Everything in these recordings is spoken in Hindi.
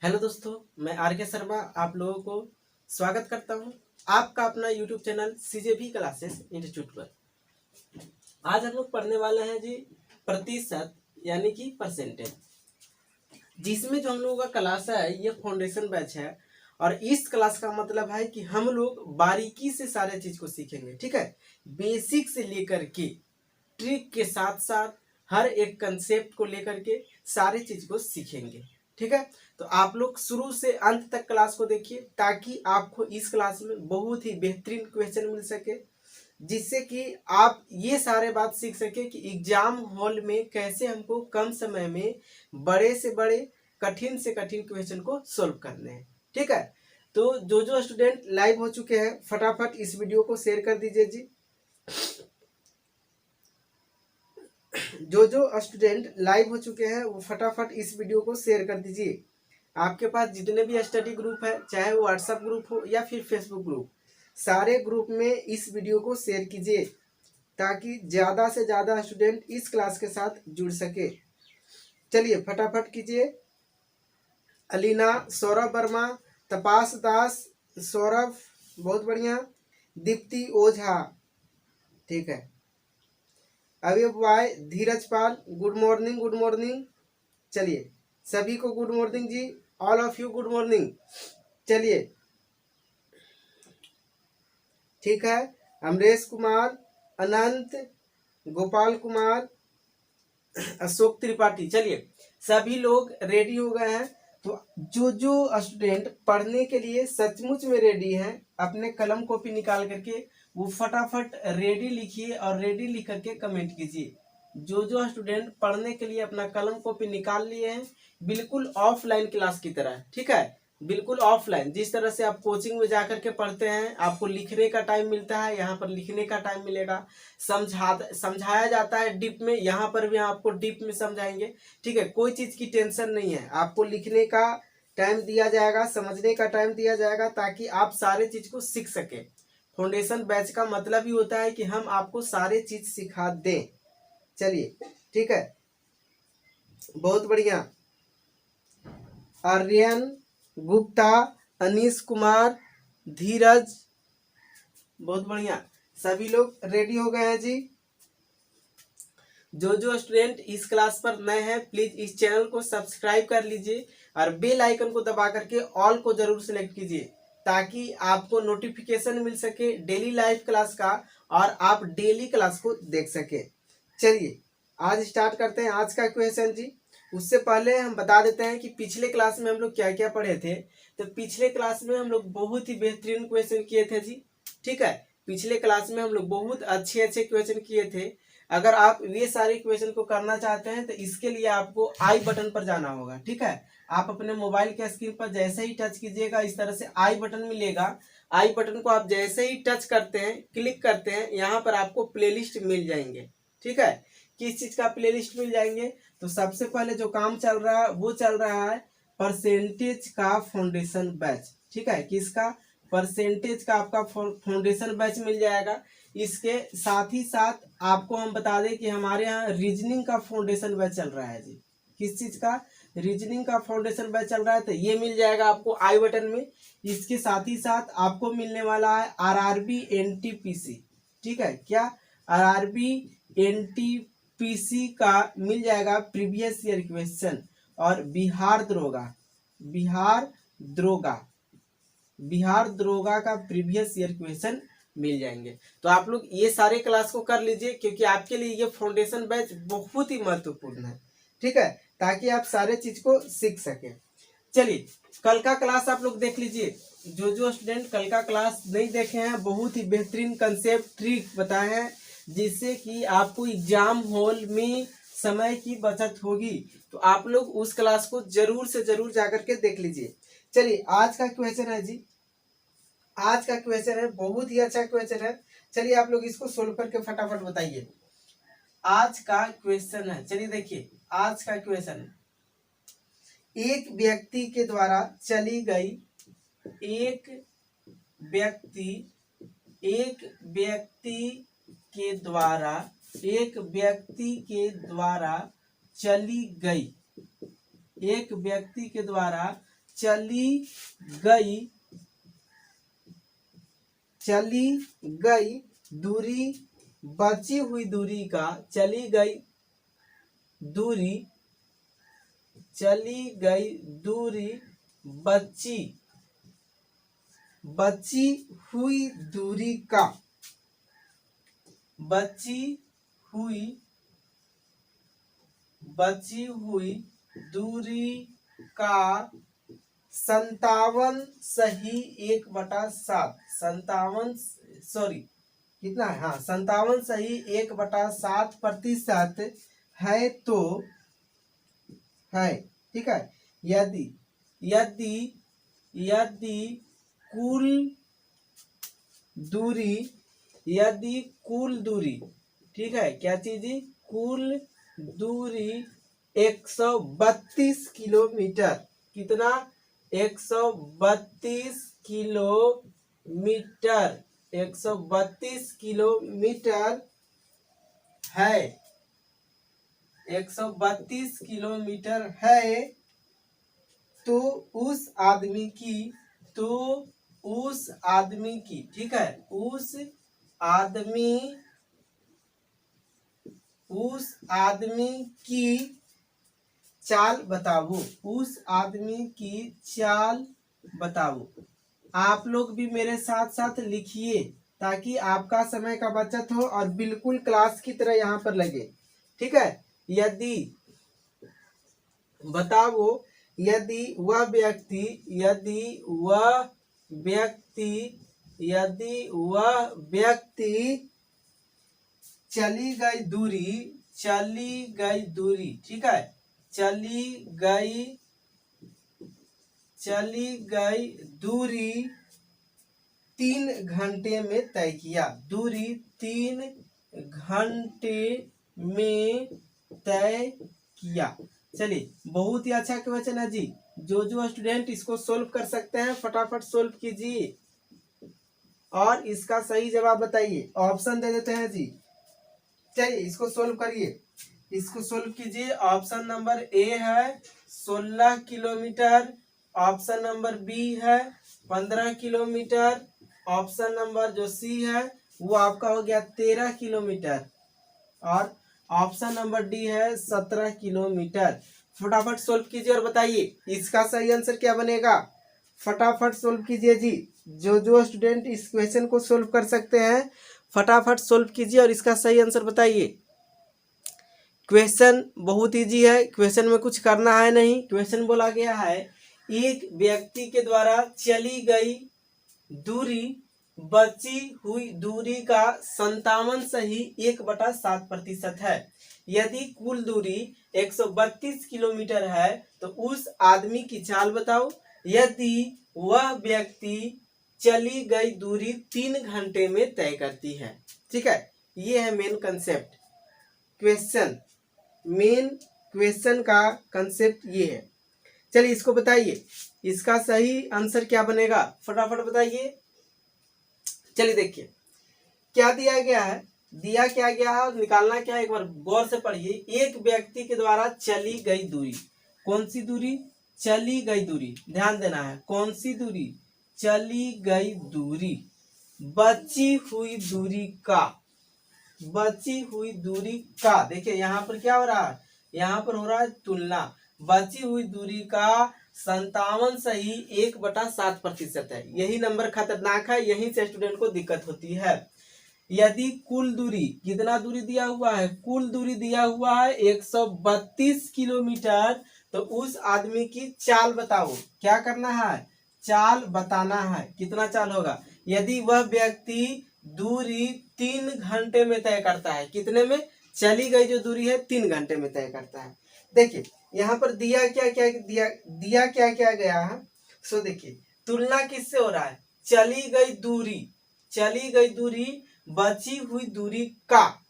हेलो दोस्तों, मैं आर के शर्मा आप लोगों को स्वागत करता हूं आपका अपना यूट्यूब चैनल सीजेभी क्लासेस इंस्टीट्यूट पर। आज हम लोग पढ़ने वाले हैं जी प्रतिशत यानी कि परसेंटेज, जिसमें जो हम लोगों का क्लास है ये फाउंडेशन बैच है। और इस क्लास का मतलब है कि हम लोग बारीकी से सारे चीज को सीखेंगे। ठीक है, बेसिक से लेकर के ट्रिक के साथ साथ हर एक कंसेप्ट को लेकर के सारी चीज को सीखेंगे। ठीक है, तो आप लोग शुरू से अंत तक क्लास को देखिए ताकि आपको इस क्लास में बहुत ही बेहतरीन क्वेश्चन मिल सके, जिससे कि आप ये सारे बात सीख सके कि एग्जाम हॉल में कैसे हमको कम समय में बड़े से बड़े कठिन से कठिन क्वेश्चन को सोल्व करने हैं। ठीक है, तो जो स्टूडेंट लाइव हो चुके हैं फटाफट इस वीडियो को शेयर कर दीजिए जी। जो स्टूडेंट लाइव हो चुके हैं वो फटाफट इस वीडियो को शेयर कर दीजिए। आपके पास जितने भी स्टडी ग्रुप है, चाहे वो व्हाट्सएप ग्रुप हो या फिर फेसबुक ग्रुप, सारे ग्रुप में इस वीडियो को शेयर कीजिए ताकि ज़्यादा से ज़्यादा स्टूडेंट इस क्लास के साथ जुड़ सके। चलिए फटाफट कीजिए। अलीना, सौरभ वर्मा, तपास दास, सौरभ बहुत बढ़िया, दीप्ति ओझा, ठीक है, अवयव वाय, Dheeraj Pal, good morning good morning. चलिए सभी को गुड मॉर्निंग जी, all of you good morning. चलिए ठीक है, अमरेश कुमार, अनंत, गोपाल कुमार, अशोक त्रिपाठी। चलिए सभी लोग रेडी हो गए हैं। तो जो स्टूडेंट पढ़ने के लिए सचमुच में रेडी हैं, अपने कलम कॉपी निकाल करके वो फटाफट रेडी लिखिए और रेडी लिख करके कमेंट कीजिए। जो स्टूडेंट पढ़ने के लिए अपना कलम कॉपी निकाल लिए हैं, बिल्कुल ऑफलाइन क्लास की तरह, ठीक है, बिल्कुल ऑफलाइन जिस तरह से आप कोचिंग में जाकर के पढ़ते हैं, आपको लिखने का टाइम मिलता है, यहाँ पर लिखने का टाइम मिलेगा। समझाया जाता है डीप में, यहाँ पर भी आपको डीप में समझाएंगे। ठीक है, कोई चीज की टेंशन नहीं है, आपको लिखने का टाइम दिया जाएगा, समझने का टाइम दिया जाएगा ताकि आप सारे चीज को सीख सके। फाउंडेशन बैच का मतलब ही होता है कि हम आपको सारे चीज सिखा दें। चलिए ठीक है, बहुत बढ़िया। आर्यन गुप्ता, अनीश कुमार, धीरज, बहुत बढ़िया, सभी लोग रेडी हो गए हैं जी। जो स्टूडेंट इस क्लास पर नए हैं प्लीज इस चैनल को सब्सक्राइब कर लीजिए और बेल आइकन को दबा करके ऑल को जरूर सिलेक्ट कीजिए ताकि आपको नोटिफिकेशन मिल सके डेली लाइव क्लास का और आप डेली क्लास को देख सके। चलिए आज स्टार्ट करते हैं आज का क्वेश्चन जी। उससे पहले हम बता देते हैं कि पिछले क्लास में हम लोग क्या क्या पढ़े थे। तो पिछले क्लास में हम लोग बहुत ही बेहतरीन क्वेश्चन किए थे जी। ठीक है, पिछले क्लास में हम लोग बहुत अच्छे अच्छे क्वेश्चन किए थे। अगर आप ये सारे क्वेश्चन को करना चाहते हैं तो इसके लिए आपको आई बटन पर जाना होगा। ठीक है, आप अपने मोबाइल के स्क्रीन पर जैसे ही टच कीजिएगा इस तरह से आई बटन मिलेगा। आई बटन को आप जैसे ही टच करते हैं, क्लिक करते हैं, यहाँ पर आपको प्लेलिस्ट मिल जाएंगे। ठीक है, किस चीज का प्लेलिस्ट मिल जाएंगे? तो सबसे पहले जो काम चल रहा है वो चल रहा है परसेंटेज का फाउंडेशन बैच। ठीक है, किसका? परसेंटेज का आपका फाउंडेशन बैच मिल जाएगा। इसके साथ ही साथ आपको हम बता दें कि हमारे यहाँ रीजनिंग का फाउंडेशन बैच चल रहा है जी। किस चीज का? रीजनिंग का फाउंडेशन बैच चल रहा है, तो ये मिल जाएगा आपको आई बटन में। इसके साथ ही साथ आपको मिलने वाला है आरआरबी एनटीपीसी। ठीक है, क्या? आरआरबी एनटीपीसी का मिल जाएगा प्रीवियस ईयर क्वेश्चन और बिहार दरोगा बिहार दरोगा का प्रीवियस ईयर क्वेश्चन मिल जाएंगे। तो आप लोग ये सारे क्लास को कर लीजिए क्योंकि आपके लिए ये फाउंडेशन बैच बहुत ही महत्वपूर्ण है। ठीक है, ताकि आप सारे चीज को सीख सके। चलिए कल का क्लास आप लोग देख लीजिए। जो स्टूडेंट कल का क्लास नहीं देखे हैं, बहुत ही बेहतरीन कंसेप्ट ट्रिक बताए हैं जिससे कि आपको एग्जाम हॉल में समय की बचत होगी। तो आप लोग उस क्लास को जरूर से जरूर जाकर के देख लीजिए। चलिए आज का क्वेश्चन है जी, आज का क्वेश्चन है, बहुत ही अच्छा क्वेश्चन है। चलिए आप लोग इसको सोल्व करके फटाफट बताइए। आज का क्वेश्चन है, चलिए देखिए आज का क्वेश्चन, एक व्यक्ति के द्वारा चली गई एक व्यक्ति के द्वारा चली चली गई दूरी, बची हुई दूरी का, चली गई दूरी बची हुई दूरी का, बची हुई दूरी का 57 सही 1/7, 57 सॉरी कितना है, हाँ 57 सही 1/7% है तो है, ठीक है। यदि कुल दूरी, ठीक है, क्या चीज, कुल दूरी 132 किलोमीटर, कितना, 132 किलोमीटर, 132 किलोमीटर है, 132 किलोमीटर है, तो उस आदमी की, ठीक है, उस आदमी की चाल बताओ, उस आदमी की चाल बताओ। आप लोग भी मेरे साथ साथ लिखिए ताकि आपका समय का बचत हो और बिल्कुल क्लास की तरह यहाँ पर लगे, ठीक है। यदि बताओ, यदि वह व्यक्ति चली गई दूरी, ठीक है, चली गई दूरी 3 घंटे में तय किया, दूरी 3 घंटे में तय किया। चलिए, बहुत ही अच्छा क्वेश्चन है जी। जो स्टूडेंट इसको सोल्व कर सकते हैं फटाफट सोल्व कीजिए और इसका सही जवाब बताइए। ऑप्शन दे देते हैं जी। चलिए इसको सोल्व करिए, इसको सोल्व कीजिए। ऑप्शन नंबर ए है 16 किलोमीटर, ऑप्शन नंबर बी है 15 किलोमीटर, ऑप्शन नंबर जो सी है वो आपका हो गया 13 किलोमीटर और ऑप्शन नंबर डी है 17 किलोमीटर। फटाफट सोल्व कीजिए और बताइए इसका सही आंसर क्या बनेगा। फटाफट सोल्व कीजिए जी। जो स्टूडेंट इस क्वेश्चन को सोल्व कर सकते हैं फटाफट सोल्व कीजिए और इसका सही आंसर बताइए। क्वेश्चन बहुत इजी है, क्वेश्चन में कुछ करना है नहीं। क्वेश्चन बोला गया है एक व्यक्ति के द्वारा चली गई दूरी बची हुई दूरी का 57 सही 1/7% है। यदि कुल दूरी 132 किलोमीटर है तो उस आदमी की चाल बताओ। यदि वह व्यक्ति चली गई दूरी 3 घंटे में तय करती है। ठीक है, ये है main concept question. Main question का कंसेप्ट ये है। चलिए इसको बताइए, इसका सही आंसर क्या बनेगा, फटाफट बताइए। चलिए देखिए क्या दिया गया है, दिया क्या गया है, निकालना क्या है, एक बार गौर से पढ़िए। एक व्यक्ति के द्वारा चली गई दूरी, कौन सी दूरी, चली गई दूरी, ध्यान देना है, कौन सी दूरी, चली गई दूरी, बची हुई दूरी का, बची हुई दूरी का, देखिए यहाँ पर क्या हो रहा है, यहाँ पर हो रहा है तुलना। बची हुई दूरी का 57 सही 1/7% है। यही नंबर खतरनाक है, यहीं से स्टूडेंट को दिक्कत होती है। यदि कुल दूरी, कितना दूरी दिया हुआ है, कुल दूरी दिया हुआ है 132 किलोमीटर, तो उस आदमी की चाल बताओ। क्या करना है, चाल बताना है, कितना चाल होगा। यदि वह व्यक्ति दूरी 3 घंटे में तय करता है, कितने में, चली गई जो दूरी है 3 घंटे में तय करता है। देखिए यहाँ पर दिया क्या क्या दिया क्या क्या गया है। सो देखिए तुलना किससे हो रहा है, चली गई दूरी, चली गई दूरी बची हुई दूरी का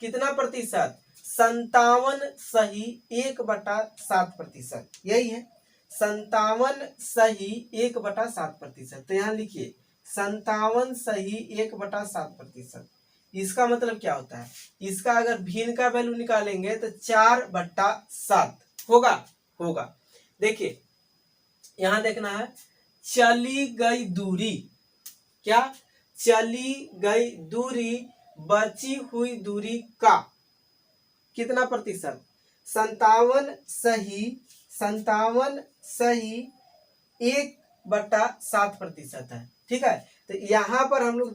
कितना प्रतिशत, 57 सही 1/7%, यही है 57 सही 1/7%। तो यहाँ लिखिए 57 सही 1/7%। इसका मतलब क्या होता है, इसका अगर भिन्न का वैल्यू निकालेंगे तो 4/7 होगा। देखिए यहां देखना है चली गई दूरी, क्या चली गई दूरी बची हुई दूरी का कितना प्रतिशत, 57 सही 1/7% है। ठीक है, तो यहाँ पर हम लोग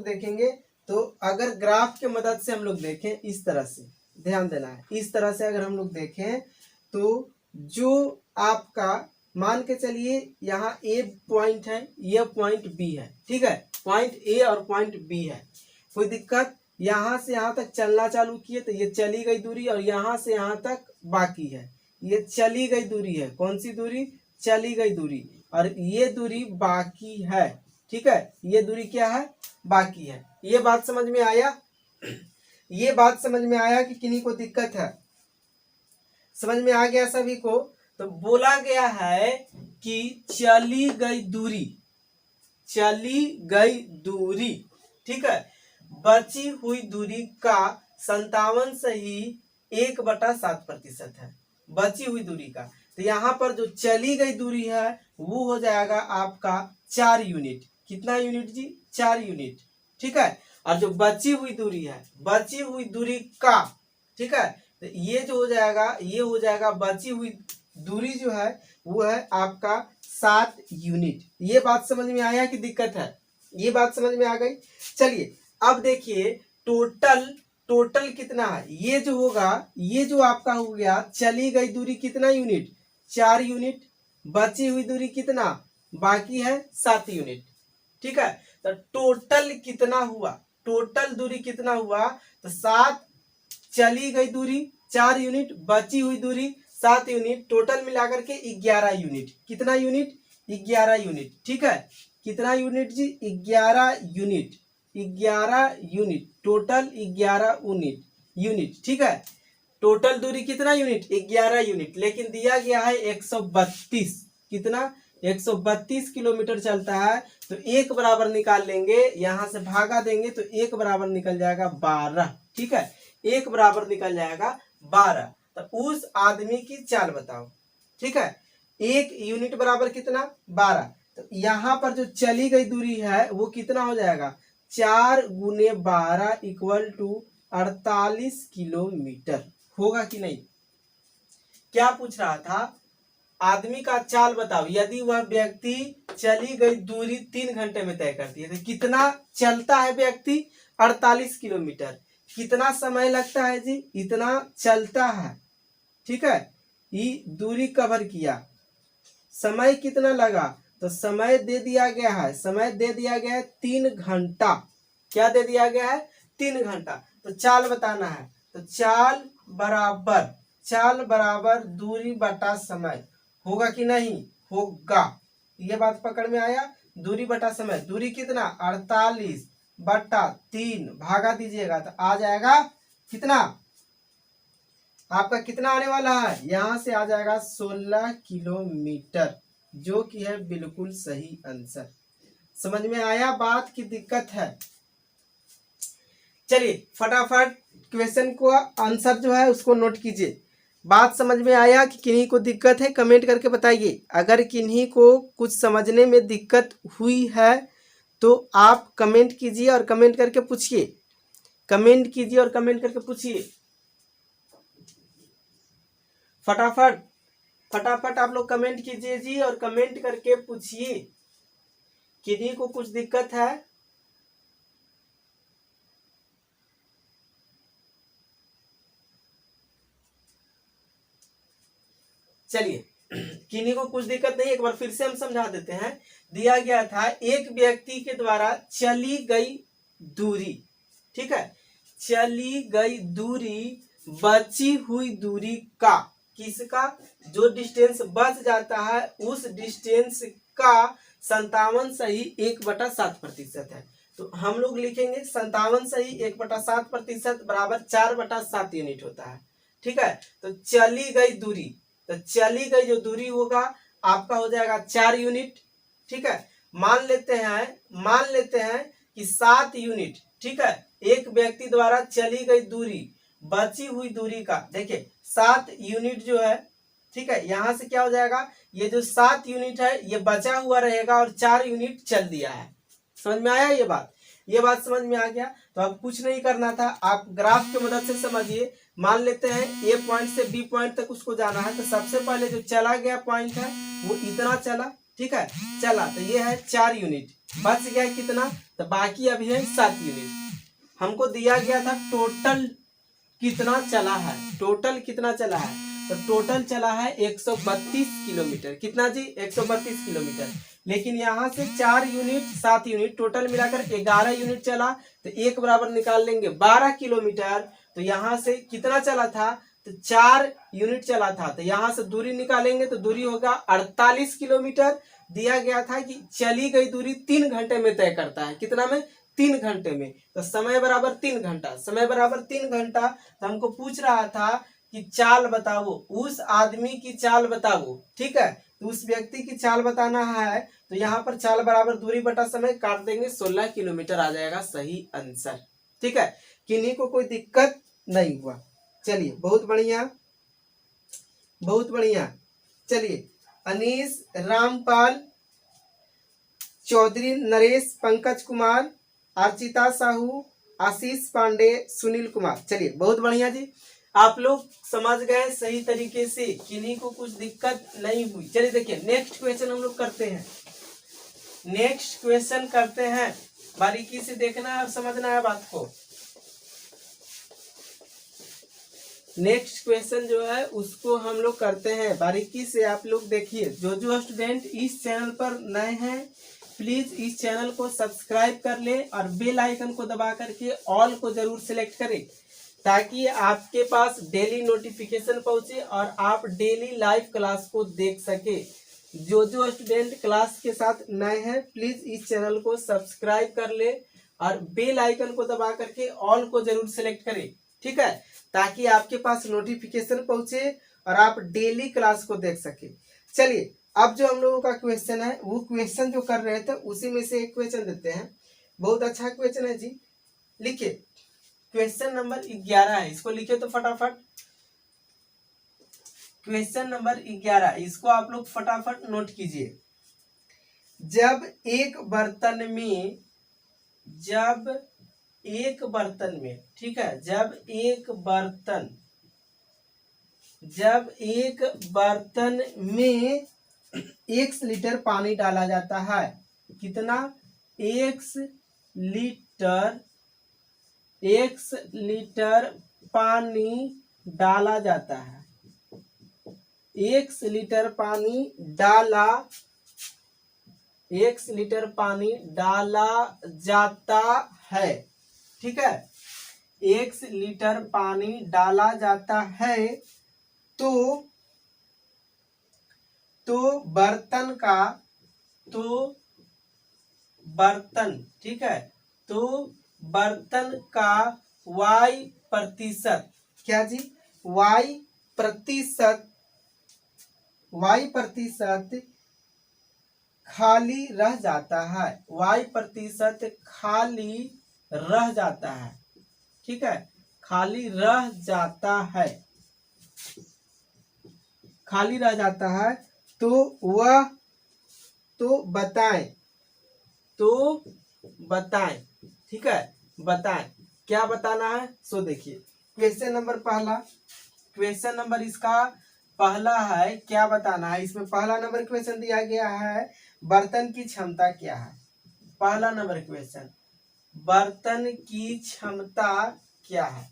देखेंगे, तो अगर ग्राफ के मदद से हम लोग देखें, इस तरह से ध्यान देना है, इस तरह से अगर हम लोग देखें तो जो आपका मान के चलिए यहाँ ए पॉइंट है, यह पॉइंट बी है। ठीक है, पॉइंट ए और पॉइंट बी है, कोई दिक्कत, यहाँ से यहाँ तक चलना चालू किए तो ये चली गई दूरी, और यहाँ से यहाँ तक बाकी है, ये चली गई दूरी है। कौन सी दूरी, चली गई दूरी, और ये दूरी बाकी है। ठीक है, ये दूरी क्या है, बाकी है। ये बात समझ में आया, ये बात समझ में आया कि किन्हीं को दिक्कत है, समझ में आ गया सभी को। तो बोला गया है कि चली गई दूरी, ठीक है, बची हुई दूरी का 57 सही 1/7% है, बची हुई दूरी का। तो यहाँ पर जो चली गई दूरी है वो हो जाएगा आपका 4 यूनिट। कितना यूनिट जी, 4 यूनिट। ठीक है, और जो बची हुई दूरी है, बची हुई दूरी का, ठीक है, तो ये जो हो जाएगा, ये हो जाएगा बची हुई दूरी जो है वो है आपका 7 यूनिट। ये बात समझ में आया कि दिक्कत है, ये बात समझ में आ गई। चलिए अब देखिए टोटल कितना है, ये जो होगा, ये जो आपका हो गया चली गई दूरी कितना यूनिट, 4 यूनिट, बची हुई दूरी कितना, बाकी है 7 यूनिट। ठीक है, तो टोटल कितना हुआ, टोटल दूरी कितना हुआ, तो 7 चली गई दूरी 4 यूनिट, बची हुई दूरी 7 यूनिट, टोटल मिलाकर के 11 यूनिट। कितना यूनिट, 11 यूनिट। ठीक है, कितना यूनिट जी, 11 यूनिट, 11 यूनिट, टोटल 11 यूनिट। ठीक है, टोटल दूरी कितना यूनिट, 11 यूनिट, लेकिन दिया गया है 132, कितना, 132 किलोमीटर चलता है। तो एक बराबर निकाल लेंगे, यहां से भागा देंगे तो एक बराबर निकल जाएगा 12। ठीक है, एक बराबर निकल जाएगा 12। तो उस आदमी की चाल बताओ। ठीक है, एक यूनिट बराबर कितना, 12। तो यहाँ पर जो चली गई दूरी है वो कितना हो जाएगा, 4 गुने 12 इक्वल टू 48 किलोमीटर। होगा कि नहीं, क्या पूछ रहा था, आदमी का चाल बताओ, यदि वह व्यक्ति चली गई दूरी 3 घंटे में तय करती है तो कितना चलता है व्यक्ति, 48 किलोमीटर। कितना समय लगता है जी, इतना चलता है। ठीक है, ये दूरी कवर किया, समय कितना लगा, तो समय दे दिया गया है, समय दे दिया गया है 3 घंटा। क्या दे दिया गया है, 3 घंटा। तो चाल बताना है, तो चाल बराबर दूरी बटा समय। होगा कि नहीं, होगा। ये बात पकड़ में आया, दूरी बटा समय, दूरी कितना, 48 बटा 3 भागा दीजिएगा तो आ जाएगा कितना, आपका कितना आने वाला है, यहां से आ जाएगा 16 किलोमीटर, जो कि है बिल्कुल सही आंसर। समझ में आया बात की दिक्कत है। चलिए फटाफट क्वेश्चन को आंसर जो है उसको नोट कीजिए। बात समझ में आया कि किन्हीं को दिक्कत है, कमेंट करके बताइए। अगर किन्हीं को कुछ समझने में दिक्कत हुई है तो आप कमेंट कीजिए और कमेंट करके पूछिए, कमेंट कीजिए और कमेंट करके पूछिए। फटाफट आप लोग कमेंट कीजिए जी, और कमेंट करके पूछिए किन्हीं को कुछ दिक्कत है। चलिए किन्हीं को कुछ दिक्कत नहीं, एक बार फिर से हम समझा देते हैं। दिया गया था एक व्यक्ति के द्वारा चली गई दूरी, ठीक है, चली गई दूरी बची हुई दूरी का, किसका, जो डिस्टेंस बच जाता है उस डिस्टेंस का 57 सही 1/7% है। तो हम लोग लिखेंगे 57 सही 1/7% बराबर 4/7 यूनिट होता है। ठीक है, तो चली गई दूरी, तो चली गई जो दूरी होगा आपका हो जाएगा 4 यूनिट। ठीक है, मान लेते हैं कि 7 यूनिट। ठीक है, एक व्यक्ति द्वारा चली गई दूरी, बची हुई दूरी का, देखिए 7 यूनिट जो है ठीक है, यहाँ से क्या हो जाएगा, ये जो 7 यूनिट है ये बचा हुआ रहेगा और 4 यूनिट चल दिया है। समझ में आया ये बात समझ में आ गया। तो अब कुछ नहीं करना था, आप ग्राफ की मदद से समझिए। मान लेते हैं ए पॉइंट से बी पॉइंट तक उसको जाना है, तो सबसे पहले जो चला गया पॉइंट है वो इतना चला, ठीक है, चला तो ये है 4 यूनिट, बच गया कितना, तो बाकी अभी है 7 यूनिट। हमको दिया गया था टोटल कितना चला है, टोटल कितना चला है, तो टोटल चला है 132 किलोमीटर। कितना जी, 132 किलोमीटर। लेकिन यहाँ से 4 यूनिट 7 यूनिट टोटल मिलाकर 11 यूनिट चला, तो एक बराबर निकाल लेंगे 12 किलोमीटर। तो यहाँ से कितना चला था, तो 4 यूनिट चला था, तो यहाँ से दूरी निकालेंगे तो दूरी होगा 48 किलोमीटर। दिया गया था कि चली गई दूरी 3 घंटे में तय करता है, कितना में, 3 घंटे में। तो समय बराबर 3 घंटा, समय बराबर 3 घंटा। तो हमको पूछ रहा था कि चाल बताओ, उस आदमी की चाल बताओ, ठीक है, तो उस व्यक्ति की चाल बताना है। तो यहाँ पर चाल बराबर दूरी बटा समय काट देंगे, 16 किलोमीटर आ जाएगा सही आंसर। ठीक है, किन्हीं को कोई दिक्कत नहीं हुआ। चलिए बहुत बढ़िया, बहुत बढ़िया। चलिए अनीस, रामपाल, चौधरी नरेश, पंकज कुमार, अर्चिता साहू, आशीष पांडे, सुनील कुमार। चलिए बहुत बढ़िया जी, आप लोग समझ गए सही तरीके से, किन्हीं को कुछ दिक्कत नहीं हुई। चलिए देखिए नेक्स्ट क्वेश्चन हम लोग करते हैं, नेक्स्ट क्वेश्चन करते हैं। बारीकी से देखना है और समझना है बात को। नेक्स्ट क्वेश्चन जो है उसको हम लोग करते हैं बारीकी से, आप लोग देखिए। जो स्टूडेंट इस चैनल पर नए हैं प्लीज इस चैनल को सब्सक्राइब कर ले और बेल आइकन को दबा करके ऑल को जरूर सिलेक्ट करें, ताकि आपके पास डेली नोटिफिकेशन पहुंचे और आप डेली लाइव क्लास को देख सके। जो स्टूडेंट क्लास के साथ नए हैं प्लीज इस चैनल को सब्सक्राइब कर ले और बेल आइकन को दबा करके ऑल को जरूर सिलेक्ट करें, ठीक है, ताकि आपके पास नोटिफिकेशन पहुंचे और आप डेली क्लास को देख सके। चलिए अब जो हम लोगों का क्वेश्चन है वो क्वेश्चन जो कर रहे थे उसी में से एक क्वेश्चन देते हैं। बहुत अच्छा क्वेश्चन है जी, लिखिए क्वेश्चन नंबर 11 है, इसको लिखिए तो फटाफट। क्वेश्चन नंबर 11, इसको आप लोग फटाफट नोट कीजिए। जब एक बर्तन में, ठीक है, जब एक बर्तन में 1 लीटर पानी डाला जाता है, कितना, 1 लीटर पानी डाला जाता है, 1 लीटर डाला जाता है, ठीक है, 1 लीटर पानी डाला जाता है। तो बर्तन, ठीक है, तो बर्तन का y प्रतिशत, क्या जी, y प्रतिशत खाली रह जाता है, y प्रतिशत खाली रह जाता है, ठीक है, खाली रह जाता है, तो वह, तो बताएं, ठीक है, बताएं क्या बताना है। सो देखिए क्वेश्चन नंबर इसका पहला है, क्या बताना है। इसमें पहला नंबर क्वेश्चन दिया गया है बर्तन की क्षमता क्या है। पहला नंबर क्वेश्चन, बर्तन की क्षमता क्या है,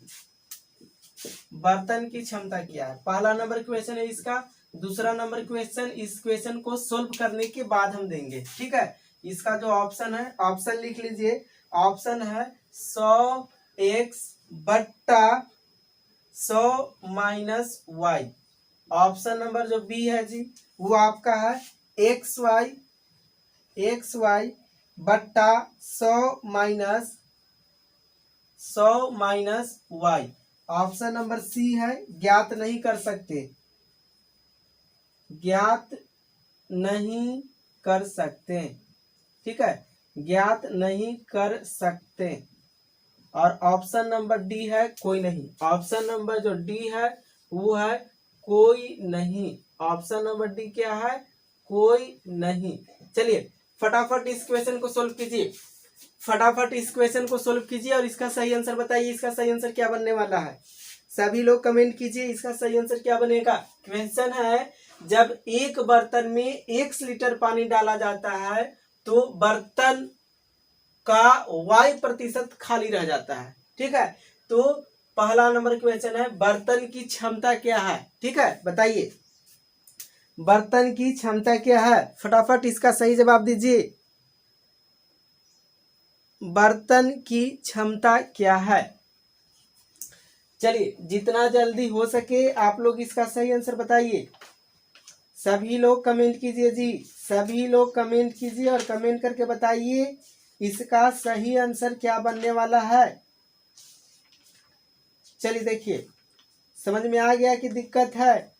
बर्तन की क्षमता क्या है, पहला नंबर क्वेश्चन है इसका। दूसरा नंबर क्वेश्चन, इस क्वेश्चन को सोल्व करने के बाद हम देंगे, ठीक है। इसका जो ऑप्शन है, ऑप्शन लिख लीजिए। ऑप्शन है 100x बट्टा 100 माइनस y। ऑप्शन नंबर जो बी है जी वो आपका है xy बट्टा 100 minus y। Option number C है ज्ञात नहीं कर सकते, ठीक है, ज्ञात नहीं कर सकते। और ऑप्शन नंबर डी है कोई नहीं, ऑप्शन नंबर जो डी है वो है कोई नहीं। ऑप्शन नंबर डी क्या है, कोई नहीं। चलिए फटाफट इस क्वेश्चन को सोल्व कीजिए, फटाफट इस क्वेश्चन को सोल्व कीजिए और इसका सही आंसर बताइए। इसका सही आंसर क्या बनने वाला है, सभी लोग कमेंट कीजिए, इसका सही आंसर क्या बनेगा। क्वेश्चन है, जब एक बर्तन में 1 लीटर पानी डाला जाता है तो बर्तन का y% खाली रह जाता है। ठीक है, तो पहला नंबर क्वेश्चन है, बर्तन की क्षमता क्या है। ठीक है, बताइए बर्तन की क्षमता क्या है, फटाफट इसका सही जवाब दीजिए। बर्तन की क्षमता क्या है। चलिए जितना जल्दी हो सके आप लोग इसका सही आंसर बताइए। सभी लोग कमेंट कीजिए जी, सभी लोग कमेंट कीजिए और कमेंट करके बताइए इसका सही आंसर क्या बनने वाला है। चलिए देखिए, समझ में आ गया कि दिक्कत है,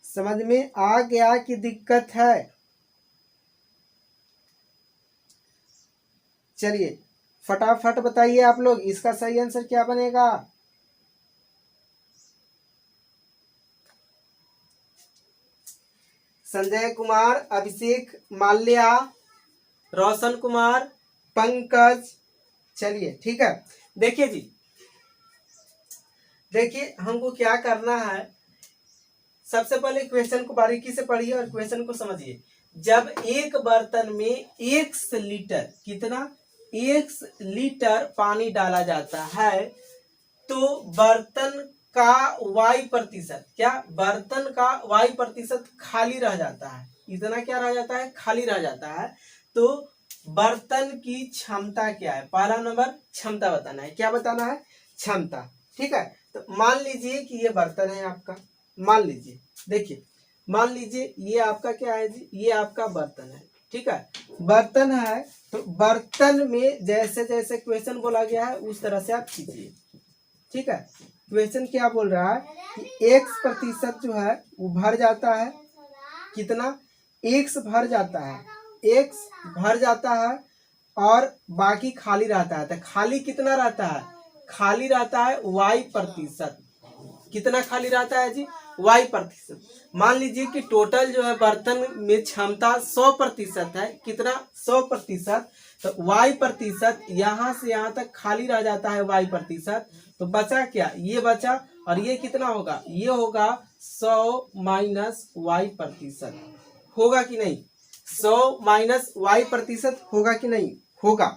समझ में आ गया कि दिक्कत है। चलिए फटाफट बताइए आप लोग इसका सही आंसर क्या बनेगा। संजय कुमार, अभिषेक, माल्या, रोशन कुमार, पंकज। चलिए ठीक है, देखिए जी, देखिए हमको क्या करना है, सबसे पहले क्वेश्चन को बारीकी से पढ़िए और क्वेश्चन को समझिए। जब एक बर्तन में 1 लीटर, कितना 1 लीटर पानी डाला जाता है तो बर्तन का y% क्या, बर्तन का y% खाली रह जाता है। इतना क्या रह जाता है, खाली रह जाता है। तो बर्तन की क्षमता क्या है, पहला नंबर क्षमता बताना है। क्या बताना है, क्षमता। ठीक है, तो मान लीजिए कि ये बर्तन है आपका, मान लीजिए, देखिए मान लीजिए ये आपका क्या है जी, ये आपका बर्तन है। ठीक है, बर्तन है तो बर्तन में जैसे जैसे क्वेश्चन बोला गया है उस तरह से आप कीजिए। ठीक है, क्वेश्चन क्या बोल रहा है कि X% जो है वो भर जाता है, कितना, X भर जाता है, X भर जाता है और बाकी खाली रहता है। तो खाली कितना रहता है, खाली रहता है y%। कितना खाली रहता है जी, y%। मान लीजिए कि टोटल जो है बर्तन में क्षमता 100% है, कितना 100%। तो y% यहाँ से यहाँ तक खाली रह जाता है y%। तो बचा क्या, ये बचा, और ये कितना होगा, ये होगा 100 माइनस y%। होगा कि नहीं, 100 माइनस y% होगा कि नहीं, होगा।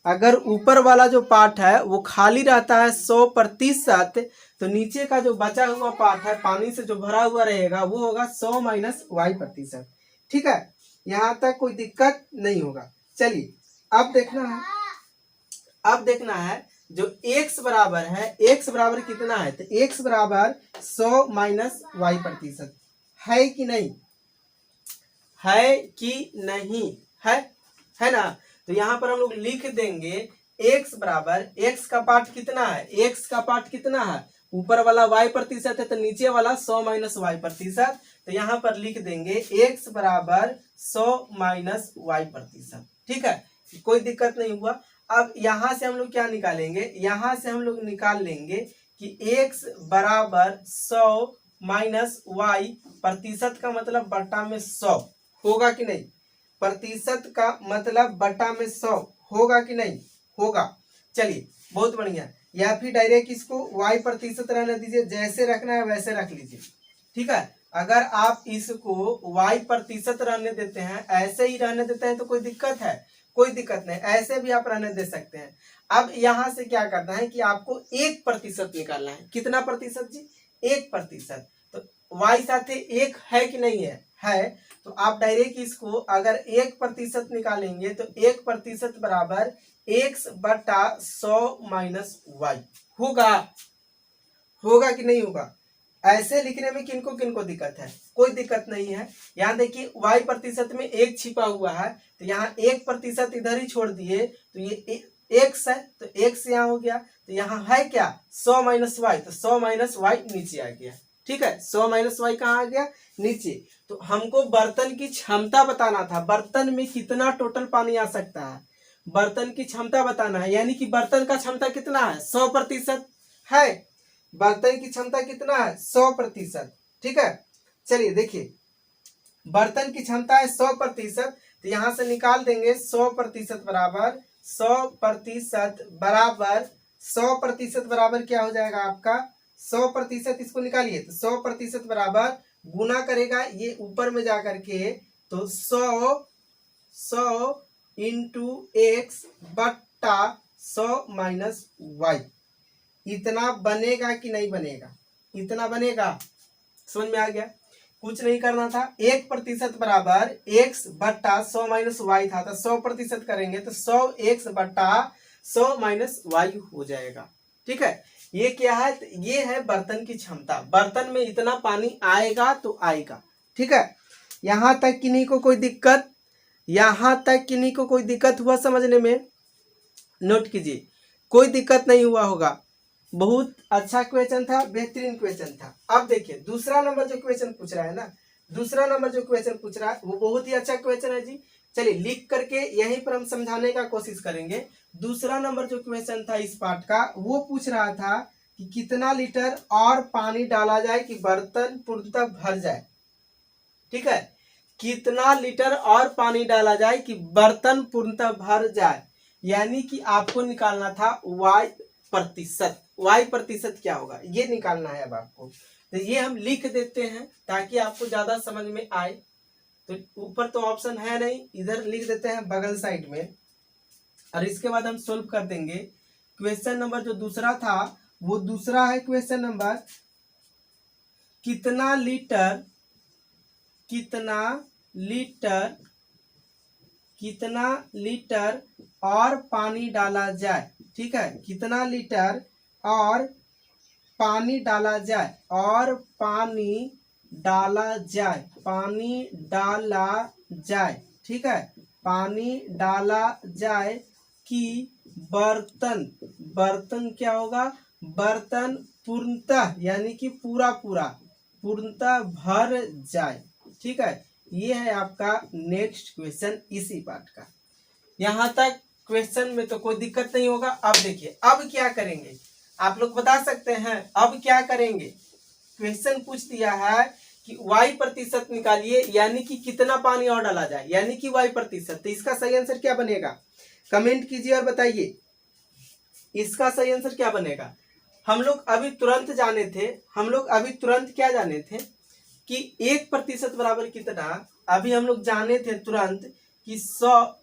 अगर ऊपर वाला जो पार्ट है वो खाली रहता है 100%, तो नीचे का जो बचा हुआ पार्ट है पानी से जो भरा हुआ रहेगा वो होगा 100 माइनस y%। ठीक है, यहाँ तक कोई दिक्कत नहीं होगा। चलिए अब देखना है, अब देखना है जो x बराबर है, x बराबर कितना है, तो x बराबर 100 माइनस y% है कि नहीं, है कि नहीं, है ना। तो यहाँ पर हम लोग लिख देंगे x बराबर, x का पार्ट कितना है, x का पार्ट कितना है, ऊपर वाला y% है तो नीचे वाला 100 माइनस y%। तो यहाँ पर लिख देंगे x बराबर 100 माइनस y%। ठीक है, कोई दिक्कत नहीं हुआ। अब यहाँ से हम लोग क्या निकालेंगे, यहाँ से हम लोग निकाल लेंगे कि x बराबर 100 माइनस y% का मतलब बटा में 100 होगा कि नहीं, प्रतिशत का मतलब बटा में 100 होगा कि नहीं, होगा। चलिए बहुत बढ़िया, या फिर डायरेक्ट इसको y% रहने दीजिए, जैसे रखना है वैसे रख लीजिए। ठीक है, अगर आप इसको y% रहने देते हैं, ऐसे ही रहने देते हैं तो कोई दिक्कत है, कोई दिक्कत नहीं, ऐसे भी आप रहने दे सकते हैं। अब यहां से क्या करना है कि आपको 1% निकालना है, कितना प्रतिशत जी, 1%। तो y साथे 1 है कि नहीं है, तो आप डायरेक्ट इसको अगर 1% निकालेंगे तो 1% बराबर x बटा 100 माइनस y होगा, होगा कि नहीं होगा। ऐसे लिखने में किनको किनको दिक्कत है, कोई दिक्कत नहीं है। यहाँ देखिए y% में 1 छिपा हुआ है, तो यहाँ 1% इधर ही छोड़ दिए तो ये x है, तो x यहाँ हो गया, तो यहाँ है क्या 100 माइनस y, तो 100 माइनस y नीचे आ गया। ठीक है, 100 माइनस y कहाँ आ गया, नीचे। तो हमको बर्तन की क्षमता बताना था, बर्तन में कितना टोटल पानी आ सकता है, बर्तन की क्षमता बताना है, यानी कि बर्तन का क्षमता कितना है 100% है। बर्तन की क्षमता कितना है 100%। ठीक है, चलिए देखिए बर्तन की क्षमता है 100%, तो यहां से निकाल देंगे 100% बराबर 100% बराबर 100% बराबर क्या हो जाएगा आपका 100%, इसको निकालिए तो 100% बराबर गुना करेगा ये ऊपर में जा करके, तो 100 इंटू एक्स बट्टा 100 माइनस वाई, इतना बनेगा कि नहीं बनेगा, इतना बनेगा। समझ में आ गया, कुछ नहीं करना था, 1% बराबर एक्स बट्टा 100 माइनस वाई था, तो 100% करेंगे तो 100 एक्स बट्टा 100 माइनस वाई हो जाएगा। ठीक है, ये क्या है, ये है बर्तन की क्षमता, बर्तन में इतना पानी आएगा तो आएगा। ठीक है, यहां तक किन्हीं को कोई दिक्कत, यहां तक किन्हीं को कोई दिक्कत हुआ समझने में, नोट कीजिए, कोई दिक्कत नहीं हुआ होगा। बहुत अच्छा क्वेश्चन था, बेहतरीन क्वेश्चन था। अब देखिए दूसरा नंबर जो क्वेश्चन पूछ रहा है ना, दूसरा नंबर जो क्वेश्चन पूछ रहा है वो बहुत ही अच्छा क्वेश्चन है जी। चलिए लिख करके यहीं पर हम समझाने का कोशिश करेंगे। दूसरा नंबर जो क्वेश्चन था इस पार्ट का, वो पूछ रहा था कि कितना लीटर और पानी डाला जाए कि बर्तन पूर्णतः भर जाए। ठीक है, कितना लीटर और पानी डाला जाए कि बर्तन पूर्णतः भर जाए, यानी कि आपको निकालना था y%। y% क्या होगा ये निकालना है अब आपको, तो ये हम लिख देते हैं ताकि आपको ज्यादा समझ में आए। तो ऊपर तो ऑप्शन है नहीं, इधर लिख देते हैं बगल साइड में, और इसके बाद हम सोल्व कर देंगे। क्वेश्चन नंबर जो दूसरा था वो दूसरा है क्वेश्चन नंबर, कितना लीटर कितना लीटर कितना लीटर और पानी डाला जाए। ठीक है, कितना लीटर और पानी डाला जाए, और पानी डाला जाए, पानी डाला जाए। ठीक है, पानी डाला जाए कि बर्तन, बर्तन क्या होगा, बर्तन पूर्णतः यानी कि पूरा पूरा पूर्णतः भर जाए। ठीक है, ये है आपका नेक्स्ट क्वेश्चन इसी पार्ट का। यहां तक क्वेश्चन में तो कोई दिक्कत नहीं होगा। अब देखिए अब क्या करेंगे, आप लोग बता सकते हैं अब क्या करेंगे। क्वेश्चन पूछ दिया है कि y% निकालिए, यानी कि कितना पानी और डाला जाए, यानी कि y%, तो इसका सही आंसर क्या बनेगा, कमेंट कीजिए और बताइए इसका सही आंसर क्या बनेगा। हम लोग अभी तुरंत जाने थे, हम लोग अभी तुरंत क्या जाने थे कि 1% बराबर कितना, अभी हम लोग जाने थे तुरंत कि 100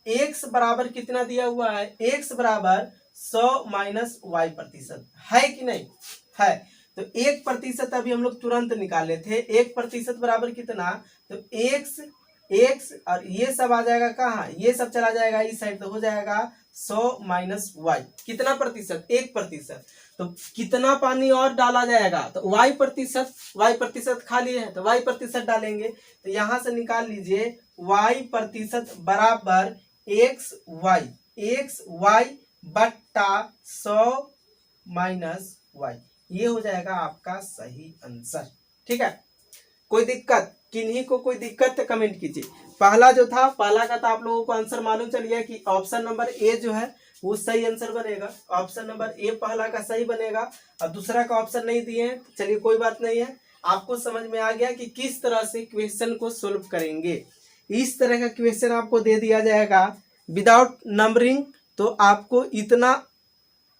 एक्स बराबर कितना दिया हुआ है, एक्स बराबर 100 माइनस y% है कि नहीं है। तो 1% अभी हम लोग तुरंत निकाले थे, 1% बराबर कितना, तो एक्स एक्स और ये सब आ जाएगा कहाँ, ये सब चला जाएगा इस साइड, तो हो जाएगा 100 माइनस वाई, कितना प्रतिशत 1%। तो कितना पानी और डाला जाएगा, तो y% खाली है तो y% डालेंगे, तो यहां से निकाल लीजिए y% बराबर एक्स वाई बट्टा 100 माइनस वाई, ये हो जाएगा आपका सही आंसर। ठीक है, कोई दिक्कत, किन्हीं को कोई दिक्कत तो कमेंट कीजिए। पहला जो था, पहला का तो आप लोगों को आंसर मालूम चल गया कि ऑप्शन नंबर ए जो है वो सही आंसर बनेगा, ऑप्शन नंबर ए पहला का सही बनेगा, और दूसरा का ऑप्शन नहीं दिए हैं। चलिए कोई बात नहीं है, आपको समझ में आ गया कि किस तरह से क्वेश्चन को सोल्व करेंगे। इस तरह का क्वेश्चन आपको दे दिया जाएगा विदाउट नंबरिंग, तो आपको इतना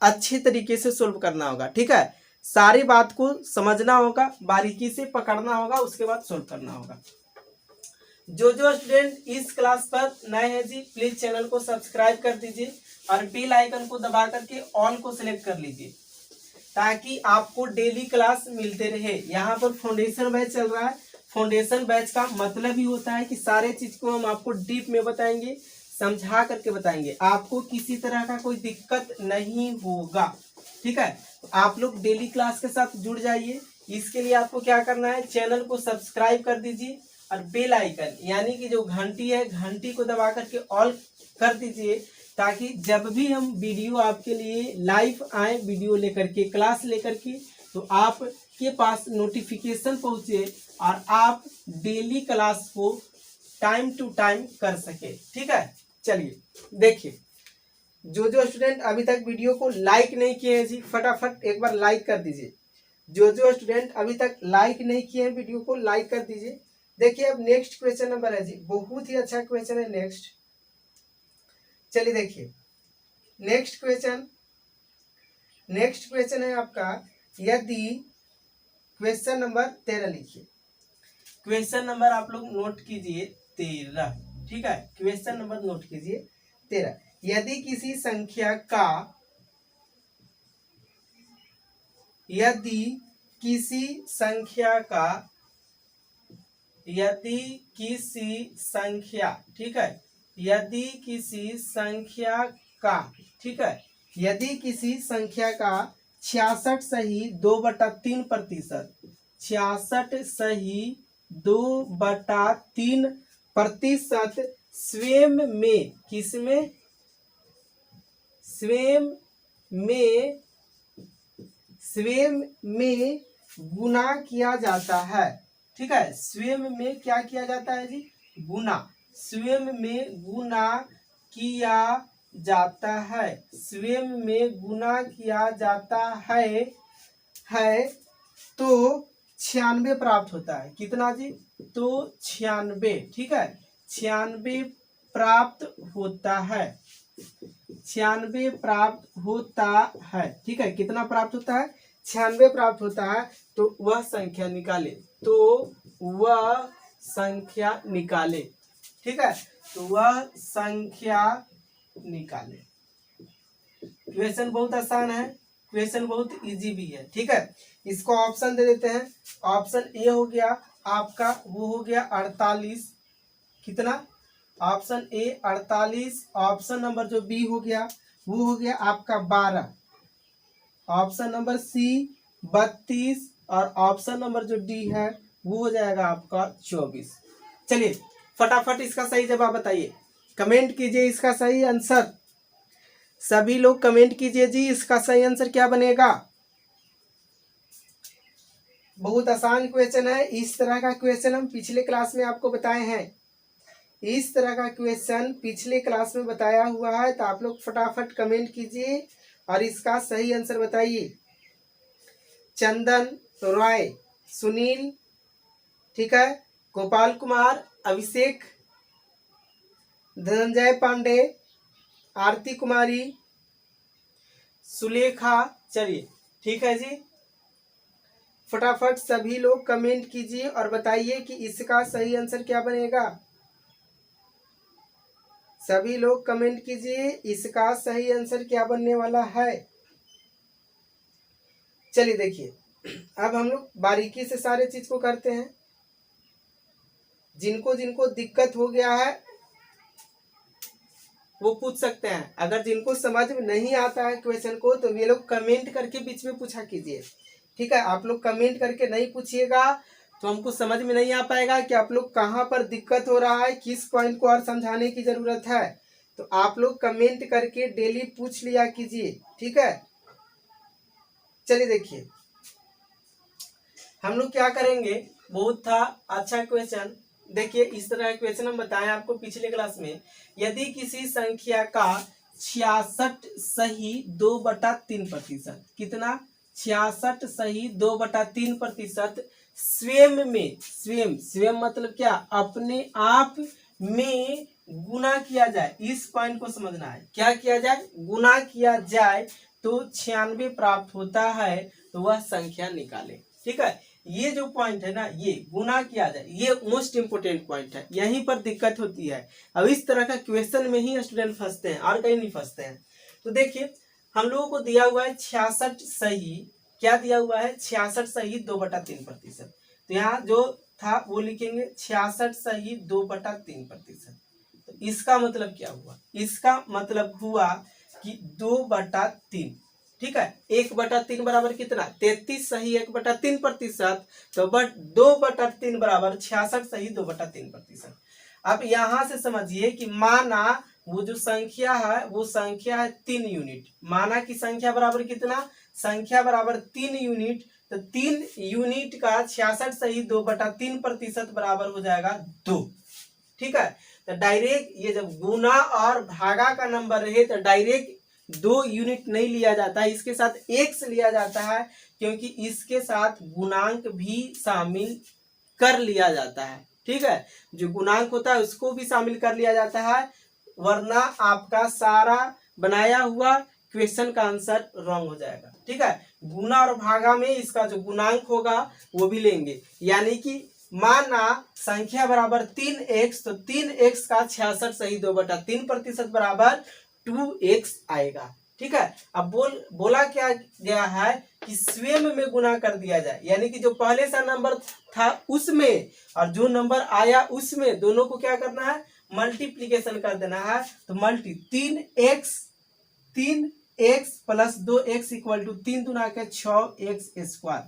अच्छे तरीके से सोल्व करना होगा। ठीक है, सारी बात को समझना होगा, बारीकी से पकड़ना होगा, उसके बाद सोल्व करना होगा। जो स्टूडेंट इस क्लास पर नए हैं जी, प्लीज चैनल को सब्सक्राइब कर दीजिए और बेल आइकन को दबा करके ऑल को सिलेक्ट कर लीजिए, ताकि आपको डेली क्लास मिलते रहे। यहाँ पर फाउंडेशन बैच चल रहा है, फाउंडेशन बैच का मतलब ही होता है कि सारे चीज को हम आपको डीप में बताएंगे, समझा करके बताएंगे, आपको किसी तरह का कोई दिक्कत नहीं होगा। ठीक है, तो आप लोग डेली क्लास के साथ जुड़ जाइए। इसके लिए आपको क्या करना है, चैनल को सब्सक्राइब कर दीजिए और बेल आइकन यानी कि जो घंटी है, घंटी को दबा करके ऑल कर दीजिए, ताकि जब भी हम वीडियो आपके लिए लाइव आए, वीडियो लेकर के, क्लास लेकर के, तो आपके पास नोटिफिकेशन पहुंचे और आप डेली क्लास को टाइम टू टाइम कर सके। ठीक है, चलिए देखिए जो स्टूडेंट अभी तक वीडियो को लाइक नहीं किए हैं जी, फटाफट एक बार लाइक कर दीजिए। जो स्टूडेंट अभी तक लाइक नहीं किए हैं वीडियो को लाइक कर दीजिए। देखिए अब नेक्स्ट क्वेश्चन नंबर है जी, बहुत ही अच्छा क्वेश्चन है नेक्स्ट। चलिए देखिए नेक्स्ट क्वेश्चन है आपका, यदि क्वेश्चन नंबर 13 लिखिए। क्वेश्चन नंबर आप लोग नोट कीजिए 13, ठीक है। क्वेश्चन नंबर नोट कीजिए 13। यदि किसी संख्या का ठीक है, यदि किसी संख्या का 66 सही 2/3%, 66 सही 2/3% स्वयं में, किसमें, स्वयं में गुना किया जाता है, ठीक है। स्वयं में क्या किया जाता है जी, गुना। स्वयं में गुना किया जाता है, स्वयं में गुना किया जाता है तो 96 प्राप्त होता है। कितना जी, तो 96, ठीक है। 96 प्राप्त होता है, 96 प्राप्त होता है, ठीक है। कितना प्राप्त होता है, 96 प्राप्त होता है। तो वह संख्या निकाले, ठीक है। तो वह संख्या निकाले। क्वेश्चन बहुत आसान है, क्वेश्चन बहुत इजी भी है, ठीक है। इसको ऑप्शन दे देते हैं। ऑप्शन ए हो गया आपका, वो हो गया 48, कितना, ऑप्शन ए 48। ऑप्शन नंबर जो बी हो गया वो हो गया आपका 12। ऑप्शन नंबर सी 32 और ऑप्शन नंबर जो डी है वो हो जाएगा आपका 24। चलिए फटाफट इसका सही जवाब बताइए, कमेंट कीजिए इसका सही आंसर। सभी लोग कमेंट कीजिए जी, इसका सही आंसर क्या बनेगा। बहुत आसान क्वेश्चन है, इस तरह का क्वेश्चन हम पिछले क्लास में आपको बताए हैं। इस तरह का क्वेश्चन पिछले क्लास में बताया हुआ है, तो आप लोग फटाफट कमेंट कीजिए और इसका सही आंसर बताइए। चंदन, रॉय, सुनील, ठीक है, गोपाल कुमार, अभिषेक, धनंजय पांडे, आरती कुमारी, सुलेखा। चलिए ठीक है जी, फटाफट सभी लोग कमेंट कीजिए और बताइए कि इसका सही आंसर क्या बनेगा। सभी लोग कमेंट कीजिए इसका सही आंसर क्या बनने वाला है। चलिए देखिए, अब हम लोग बारीकी से सारे चीज को करते हैं। जिनको जिनको दिक्कत हो गया है वो पूछ सकते हैं। अगर जिनको समझ में नहीं आता है क्वेश्चन को तो ये लोग कमेंट करके बीच में पूछा कीजिए, ठीक है। आप लोग कमेंट करके नहीं पूछिएगा तो हमको समझ में नहीं आ पाएगा कि आप लोग कहाँ पर दिक्कत हो रहा है, किस पॉइंट को और समझाने की जरूरत है। तो आप लोग कमेंट करके डेली पूछ लिया कीजिए, ठीक है। चलिए देखिए हम लोग क्या करेंगे, बहुत था अच्छा क्वेश्चन। देखिए इस तरह का क्वेश्चन हम बताएं आपको पिछले क्लास में। यदि किसी संख्या का 66 सही 2/3%, कितना, 66 सही 2/3% स्वयं में, स्वयं मतलब क्या, अपने आप में गुना किया जाए। इस पॉइंट को समझना है, क्या किया जाए, गुना किया जाए तो 96 प्राप्त होता है, तो वह संख्या निकाले, ठीक है। ये जो पॉइंट है ना, ये गुना किया जाए, ये मोस्ट इंपोर्टेंट पॉइंट है, यहीं पर दिक्कत होती है। अब इस तरह का क्वेश्चन में ही स्टूडेंट फंसते हैं और कहीं नहीं फंसते हैं। तो देखिए हम लोगों को दिया हुआ है 66 सही, क्या दिया हुआ है, 66 सही 2/3%। तो यहाँ जो था वो लिखेंगे 66 सही 2/3%। तो इसका मतलब क्या हुआ, इसका मतलब हुआ कि 2/3, ठीक है। 1/3 बराबर कितना, 33 सही 1/3%। तो 2/3 बराबर 66 सही 2/3%। अब यहां से समझिए कि माना वो जो संख्या है वो संख्या है 3 यूनिट। माना की संख्या बराबर कितना, संख्या बराबर 3 यूनिट। तो 3 यूनिट का 66 सही 2/3% बराबर हो जाएगा 2, ठीक है। तो डायरेक्ट ये जब गुना और भागा का नंबर रहे तो डायरेक्ट 2 यूनिट नहीं लिया जाता है, इसके साथ एक्स लिया जाता है, क्योंकि इसके साथ गुणांक भी शामिल कर लिया जाता है। ठीक है, जो गुणांक होता है उसको भी शामिल कर लिया जाता है, वरना आपका सारा बनाया हुआ क्वेश्चन का आंसर रॉन्ग हो जाएगा। ठीक है, गुना और भागा में इसका जो गुणांक होगा वो भी लेंगे, यानी कि माना संख्या बराबर 3x, तो 3x का 66 सही 2/3% बराबर 2x आएगा। ठीक है, अब बोला क्या गया है कि स्वयं में गुना कर दिया जाए, यानी कि जो पहले सा नंबर था उसमें और जो नंबर आया उसमें दोनों को क्या करना है, मल्टीप्लीकेशन कर देना है। तो multi 3x plus 2x equal to 3 दूना के 6x²।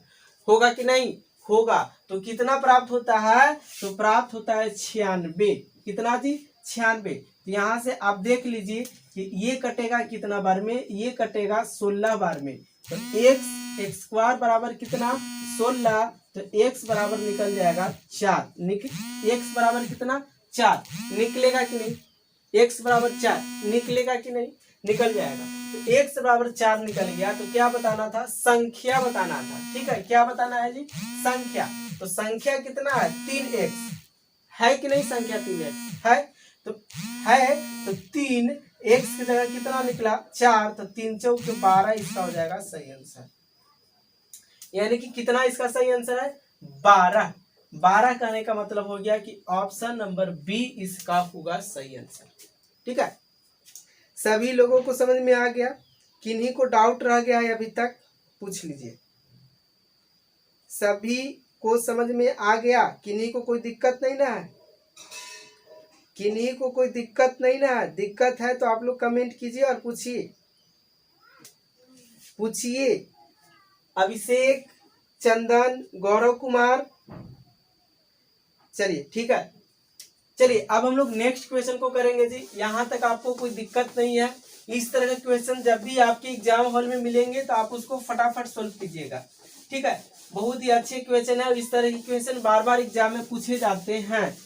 होगा कि नहीं? होगा। तो कितना प्राप्त होता है? तो प्राप्त होता है 96। कितना जी? 96। तो यहाँ से आप देख लीजिए कि ये कटेगा कितना बार में, ये कटेगा 16 बार में। तो x² बराबर कितना? 16। तो x बराबर निकल जाएगा 4। x बराबर कितना? 4 निकलेगा कि नहीं? x बराबर 4 निकलेगा कि नहीं? निकल जाएगा। तो x बराबर 4 निकल गया, तो क्या बताना था? संख्या बताना था। ठीक है, क्या बताना है जी? संख्या। तो संख्या कितना है? 3x है कि नहीं? संख्या 3x है, तो है तो 3x की जगह कितना निकला? 4। तो 3 चौक 12 इसका हो जाएगा सही आंसर। यानी कि कितना इसका सही आंसर है? 12। 12 कहने का मतलब हो गया कि ऑप्शन नंबर बी इसका होगा सही आंसर। ठीक है, सभी लोगों को समझ में आ गया? किन्हीं को डाउट रह गया है अभी तक? पूछ लीजिए। सभी को समझ में आ गया? किन्हीं को कोई दिक्कत नहीं ना है? किन्हीं को कोई दिक्कत नहीं ना है? दिक्कत है तो आप लोग कमेंट कीजिए और पूछिए। पूछिए। अभिषेक, चंदन, गौरव कुमार। चलिए ठीक है, चलिए अब हम लोग नेक्स्ट क्वेश्चन को करेंगे जी। यहाँ तक आपको कोई दिक्कत नहीं है? इस तरह के क्वेश्चन जब भी आपके एग्जाम हॉल में मिलेंगे तो आप उसको फटाफट सोल्व कीजिएगा। ठीक है, बहुत ही अच्छे क्वेश्चन है और इस तरह के क्वेश्चन बार बार एग्जाम में पूछे जाते हैं,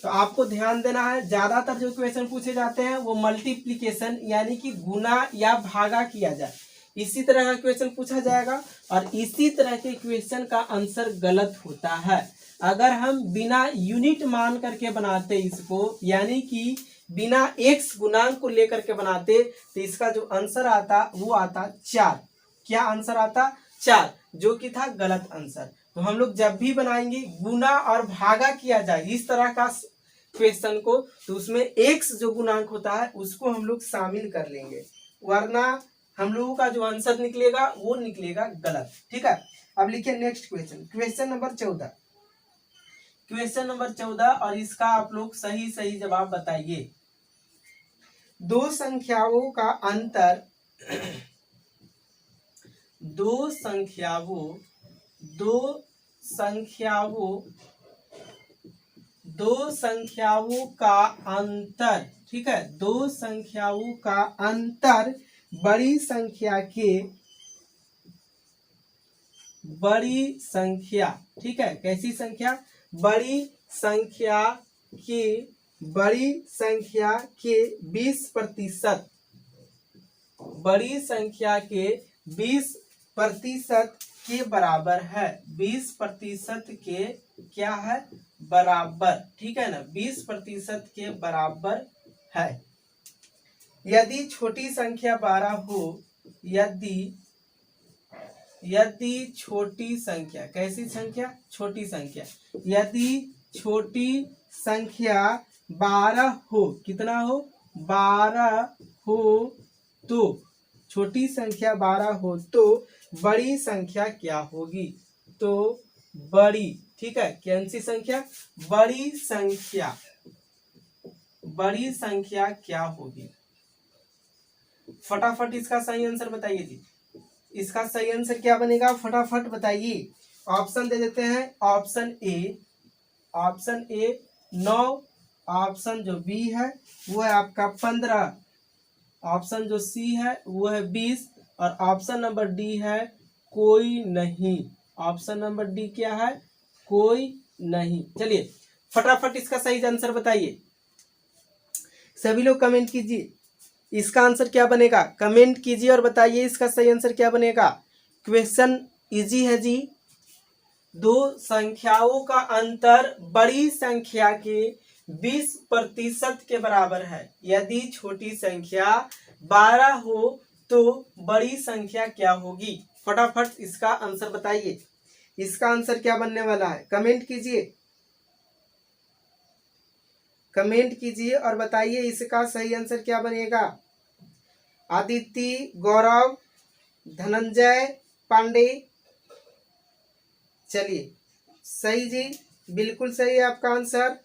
तो आपको ध्यान देना है। ज्यादातर जो क्वेश्चन पूछे जाते हैं वो मल्टीप्लीकेशन यानी कि गुना या भागा किया जाए, इसी तरह का क्वेश्चन पूछा जाएगा और इसी तरह के क्वेश्चन का आंसर गलत होता है। अगर हम बिना यूनिट मान करके बनाते इसको, यानी कि बिना x गुणांक को लेकर के बनाते, तो इसका जो आंसर आता वो आता 4। क्या आंसर आता? 4, जो कि था गलत आंसर। तो हम लोग जब भी बनाएंगे गुना और भागा किया जाए इस तरह का क्वेश्चन को, तो उसमें x जो गुणांक होता है उसको हम लोग शामिल कर लेंगे, वरना हम लोगों का जो आंसर निकलेगा वो निकलेगा गलत। ठीक है, अब लिखिए next question, question number 14। Question number 14 और इसका आप लोग सही सही जवाब बताइए। दो संख्याओं का अंतर दो संख्याओं का अंतर, ठीक है, दो संख्याओं का अंतर बड़ी संख्या, ठीक है, कैसी संख्या? बड़ी संख्या के 20%, बड़ी संख्या के 20% के बराबर है। 20% के क्या है? बराबर। ठीक है ना, 20% के बराबर है। यदि छोटी संख्या 12 हो, यदि छोटी संख्या, कैसी संख्या? छोटी संख्या। यदि छोटी संख्या 12 हो, कितना हो? 12 हो, तो छोटी संख्या 12 हो तो बड़ी संख्या क्या होगी? तो बड़ी, ठीक है, कौन सी संख्या? बड़ी संख्या क्या होगी? फटाफट इसका सही आंसर बताइए जी। इसका सही आंसर क्या बनेगा? फटाफट बताइए। ऑप्शन दे देते हैं। ऑप्शन ए 9, ऑप्शन जो बी है वो है आपका 15, ऑप्शन जो सी है वो है 20 और ऑप्शन नंबर डी है कोई नहीं। ऑप्शन नंबर डी क्या है? कोई नहीं। चलिए फटाफट इसका सही आंसर बताइए। सभी लोग कमेंट कीजिए, इसका आंसर क्या बनेगा, कमेंट कीजिए और बताइए इसका सही आंसर क्या बनेगा। क्वेश्चन इजी है जी। दो संख्याओं का अंतर बड़ी संख्या के 20% के बराबर है। यदि छोटी संख्या 12 हो तो बड़ी संख्या क्या होगी। फटाफट इसका आंसर बताइए, इसका आंसर क्या बनने वाला है। कमेंट कीजिए, कमेंट कीजिए और बताइए इसका सही आंसर क्या बनेगा। आदित्य, गौरव, धनंजय, पांडे, चलिए सही जी, बिल्कुल सही है आपका आंसर।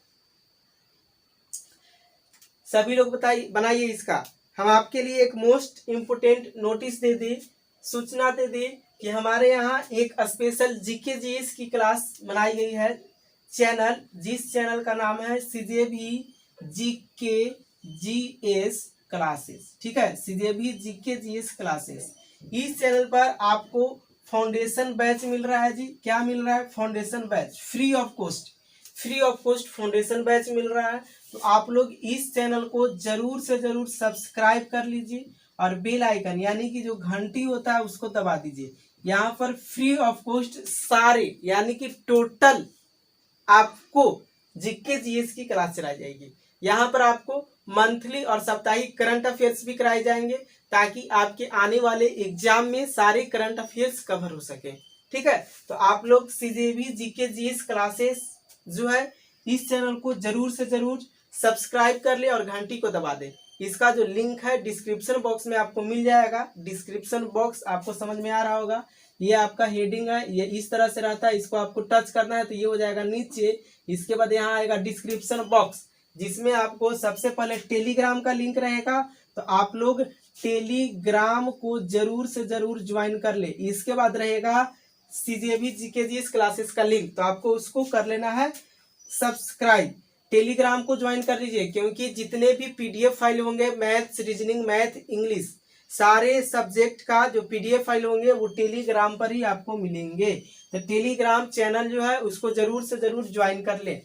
सभी लोग बताइए, बनाइए इसका। हम आपके लिए एक मोस्ट इम्पोर्टेंट नोटिस दे दी, सूचना दे दी कि हमारे यहाँ एक स्पेशल जीके जीएस की क्लास बनाई गई है चैनल, जिस चैनल का नाम है सीजेबी जीके जीएस क्लासेस। ठीक है, सीजेबी जीके जीएस क्लासेस। इस चैनल पर आपको फाउंडेशन बैच मिल रहा है जी। क्या मिल रहा है, foundation batch, free of cost, free of cost foundation batch मिल रहा है। तो आप लोग इस चैनल को जरूर से जरूर सब्सक्राइब कर लीजिए और बेल आइकन यानी कि जो घंटी होता है उसको दबा दीजिए। यहाँ पर फ्री ऑफ कॉस्ट सारे यानी कि टोटल आपको जीके जीएस की क्लास चलाई जाएगी। यहाँ पर आपको मंथली और साप्ताहिक करंट अफेयर्स भी कराए जाएंगे ताकि आपके आने वाले एग्जाम में सारे करंट अफेयर्स कवर हो सके। ठीक है, तो आप लोग सीजेबी जीके जीएस क्लासेस जो है इस चैनल को जरूर से जरूर सब्सक्राइब कर ले और घंटी को दबा दे। इसका जो लिंक है डिस्क्रिप्शन बॉक्स में आपको मिल जाएगा। डिस्क्रिप्शन बॉक्स आपको समझ में आ रहा होगा, ये आपका हेडिंग है, ये इस तरह से रहता है, इसको आपको टच करना है तो ये हो जाएगा नीचे। इसके बाद यहाँ आएगा डिस्क्रिप्शन बॉक्स, जिसमें आपको सबसे पहले टेलीग्राम का लिंक रहेगा, तो आप लोग टेलीग्राम को जरूर से जरूर ज्वाइन कर ले। इसके बाद रहेगा सीजेबी जीके जीएस क्लासेस का लिंक, तो आपको उसको कर लेना है सब्सक्राइब। टेलीग्राम को ज्वाइन कर लीजिए, क्योंकि जितने भी पीडीएफ फाइल होंगे, मैथ्स, रीजनिंग, मैथ, इंग्लिश, सारे सब्जेक्ट का जो पीडीएफ फाइल होंगे वो टेलीग्राम पर ही आपको मिलेंगे। तो टेलीग्राम चैनल जो है उसको जरूर से जरूर ज्वाइन कर ले।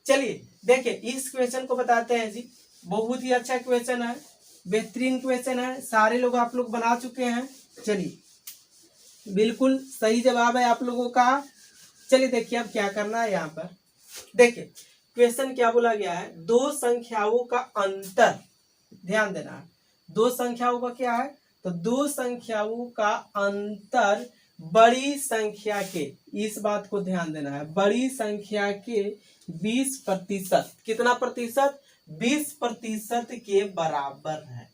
चलिए देखिए इस क्वेश्चन को बताते हैं जी। बहुत ही अच्छा क्वेश्चन है, बेहतरीन क्वेश्चन है, सारे लोग आप लोग बना चुके हैं। चलिए बिल्कुल सही जवाब है आप लोगों का। चलिए देखिए अब क्या करना है। यहाँ पर देखिए क्वेश्चन क्या बोला गया है, दो संख्याओं का अंतर, ध्यान देना है, दो संख्याओं का क्या है, तो दो संख्याओं का अंतर बड़ी संख्या के, इस बात को ध्यान देना है, बड़ी संख्या के 20%, कितना प्रतिशत, 20% के बराबर है।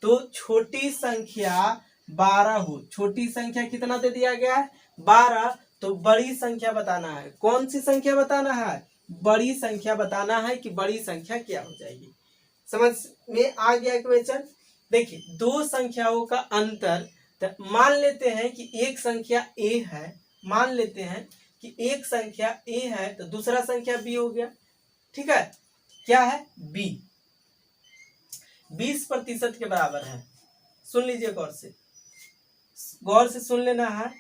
तो छोटी संख्या 12 हो, छोटी संख्या कितना दे दिया गया है, 12, तो बड़ी संख्या बताना है। कौन सी संख्या बताना है, बड़ी संख्या बताना है कि बड़ी संख्या क्या हो जाएगी। समझ में आ गया क्वेश्चन। देखिए दो संख्याओं का अंतर, तो मान लेते हैं कि एक संख्या a है, मान लेते हैं कि एक संख्या a है तो दूसरा संख्या b हो गया। ठीक है, क्या है b, 20% के बराबर है। सुन लीजिए गौर से, गौर से सुन लेना है।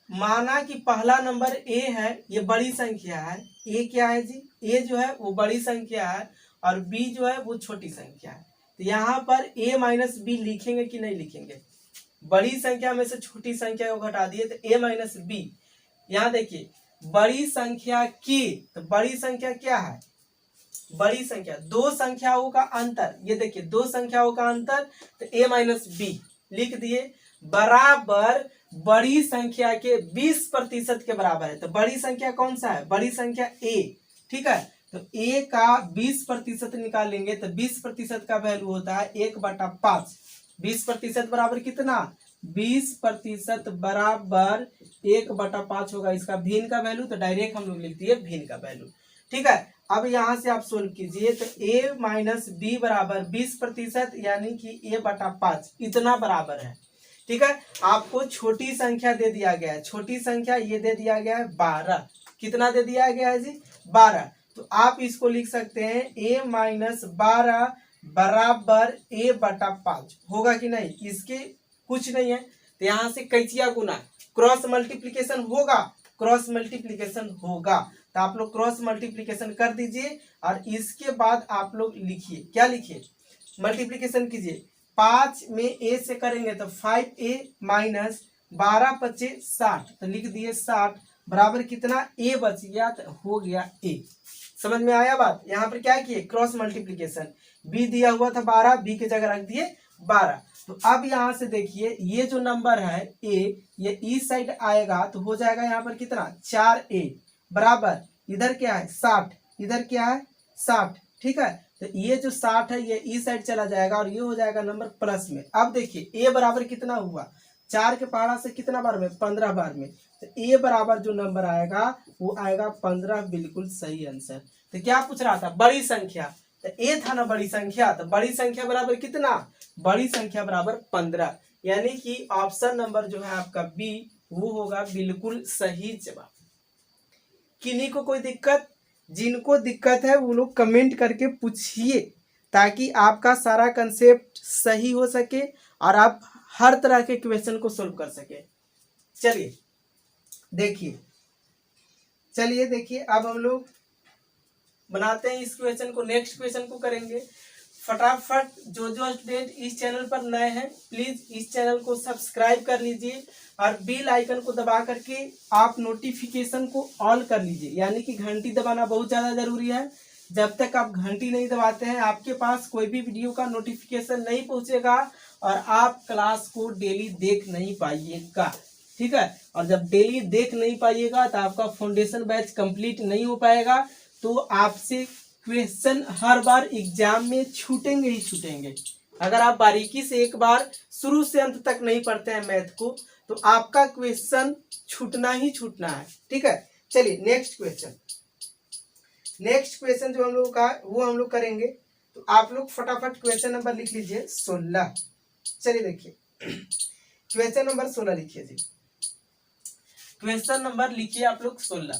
माना कि पहला नंबर a है, ये बड़ी संख्या है, a क्या है जी, a जो है वो बड़ी संख्या है और b जो है वो छोटी संख्या है। तो यहाँ पर a माइनस बी लिखेंगे कि नहीं लिखेंगे, बड़ी संख्या में से छोटी संख्या को घटा दिए तो a माइनस बी। यहाँ देखिए बड़ी संख्या की, तो बड़ी संख्या क्या है, बड़ी संख्या, दो संख्याओं का अंतर, ये देखिए दो संख्याओं का अंतर, तो a माइनस बी लिख दिए, बराबर बड़ी संख्या के 20% के बराबर है। तो बड़ी संख्या कौन सा है, बड़ी संख्या a। ठीक है, तो a का 20% निकालेंगे तो 20% का वैल्यू होता है 1/5। 20% बराबर कितना, 20% बराबर 1/5 होगा इसका भिन्न का वैल्यू, तो डायरेक्ट हम लोग लिख दिए भिन्न का वैल्यू। ठीक है, अब यहां से आप सोल्व कीजिए तो a माइनस बी बराबर 20% यानी कि a/5 इतना बराबर है। ठीक है, आपको छोटी संख्या दे दिया गया है, छोटी संख्या ये दे दिया गया है 12, कितना दे दिया गया है जी, 12। तो आप इसको लिख सकते हैं a माइनस 12 बराबर a/5 होगा कि नहीं, इसके कुछ नहीं है तो यहाँ से कैचिया गुना क्रॉस मल्टीप्लीकेशन होगा, क्रॉस मल्टीप्लीकेशन होगा। तो आप लोग क्रॉस मल्टीप्लीकेशन कर दीजिए और इसके बाद आप लोग लिखिए, क्या लिखिए, मल्टीप्लीकेशन कीजिए। 5 में ए से करेंगे तो 5a माइनस 12 पचे 60, तो लिख दिए 60 बराबर कितना, ए बच गया, तो हो गया ए। समझ में आया बात। यहाँ पर क्या किए, क्रॉस मल्टीप्लीकेशन, बी दिया हुआ था 12, बी की जगह रख दिए 12। तो अब यहाँ से देखिए ये जो नंबर है ए, ये इस साइड आएगा तो हो जाएगा यहाँ पर कितना, 4a बराबर, इधर क्या है 60, इधर क्या है 60, ठीक है। तो ये जो 60 है ये इस साइड चला जाएगा और ये हो जाएगा नंबर प्लस में। अब देखिए a बराबर कितना हुआ, 4 के पहाड़ा से कितना बार में, 15 बार में, तो a बराबर जो नंबर आएगा वो आएगा 15, बिल्कुल सही आंसर। तो क्या पूछ रहा था, बड़ी संख्या, तो a था ना बड़ी संख्या, तो बड़ी संख्या बराबर कितना, बड़ी संख्या बराबर 15, यानी कि ऑप्शन नंबर जो है आपका बी वो होगा बिल्कुल सही जवाब। किन्हीं को कोई दिक्कत, जिनको दिक्कत है वो लोग कमेंट करके पूछिए ताकि आपका सारा कंसेप्ट सही हो सके और आप हर तरह के क्वेश्चन को सोल्व कर सके। चलिए देखिए, चलिए देखिए, अब हम लोग बनाते हैं इस क्वेश्चन को, नेक्स्ट क्वेश्चन को करेंगे। फटाफट जो स्टूडेंट इस चैनल पर नए हैं प्लीज इस चैनल को सब्सक्राइब कर लीजिए और बेल आइकन को दबा करके आप नोटिफिकेशन को ऑल कर लीजिए, यानी कि घंटी दबाना बहुत ज़्यादा जरूरी है। जब तक आप घंटी नहीं दबाते हैं आपके पास कोई भी वीडियो का नोटिफिकेशन नहीं पहुंचेगा और आप क्लास को डेली देख नहीं पाइएगा, ठीक है। और जब डेली देख नहीं पाइएगा तो आपका फाउंडेशन बैच कंप्लीट नहीं हो पाएगा, तो आपसे क्वेश्चन हर बार एग्जाम में छूटेंगे ही छूटेंगे। अगर आप बारीकी से एक बार शुरू से अंत तक नहीं पढ़ते हैं मैथ को तो आपका क्वेश्चन छूटना ही छूटना है, ठीक है। चलिए नेक्स्ट क्वेश्चन, नेक्स्ट क्वेश्चन जो हम लोग का वो हम लोग करेंगे। तो आप लोग फटाफट क्वेश्चन नंबर लिख लीजिए 16। चलिए देखिए क्वेश्चन नंबर 16 लिखिए जी, क्वेश्चन नंबर लिखिए आप लोग 16,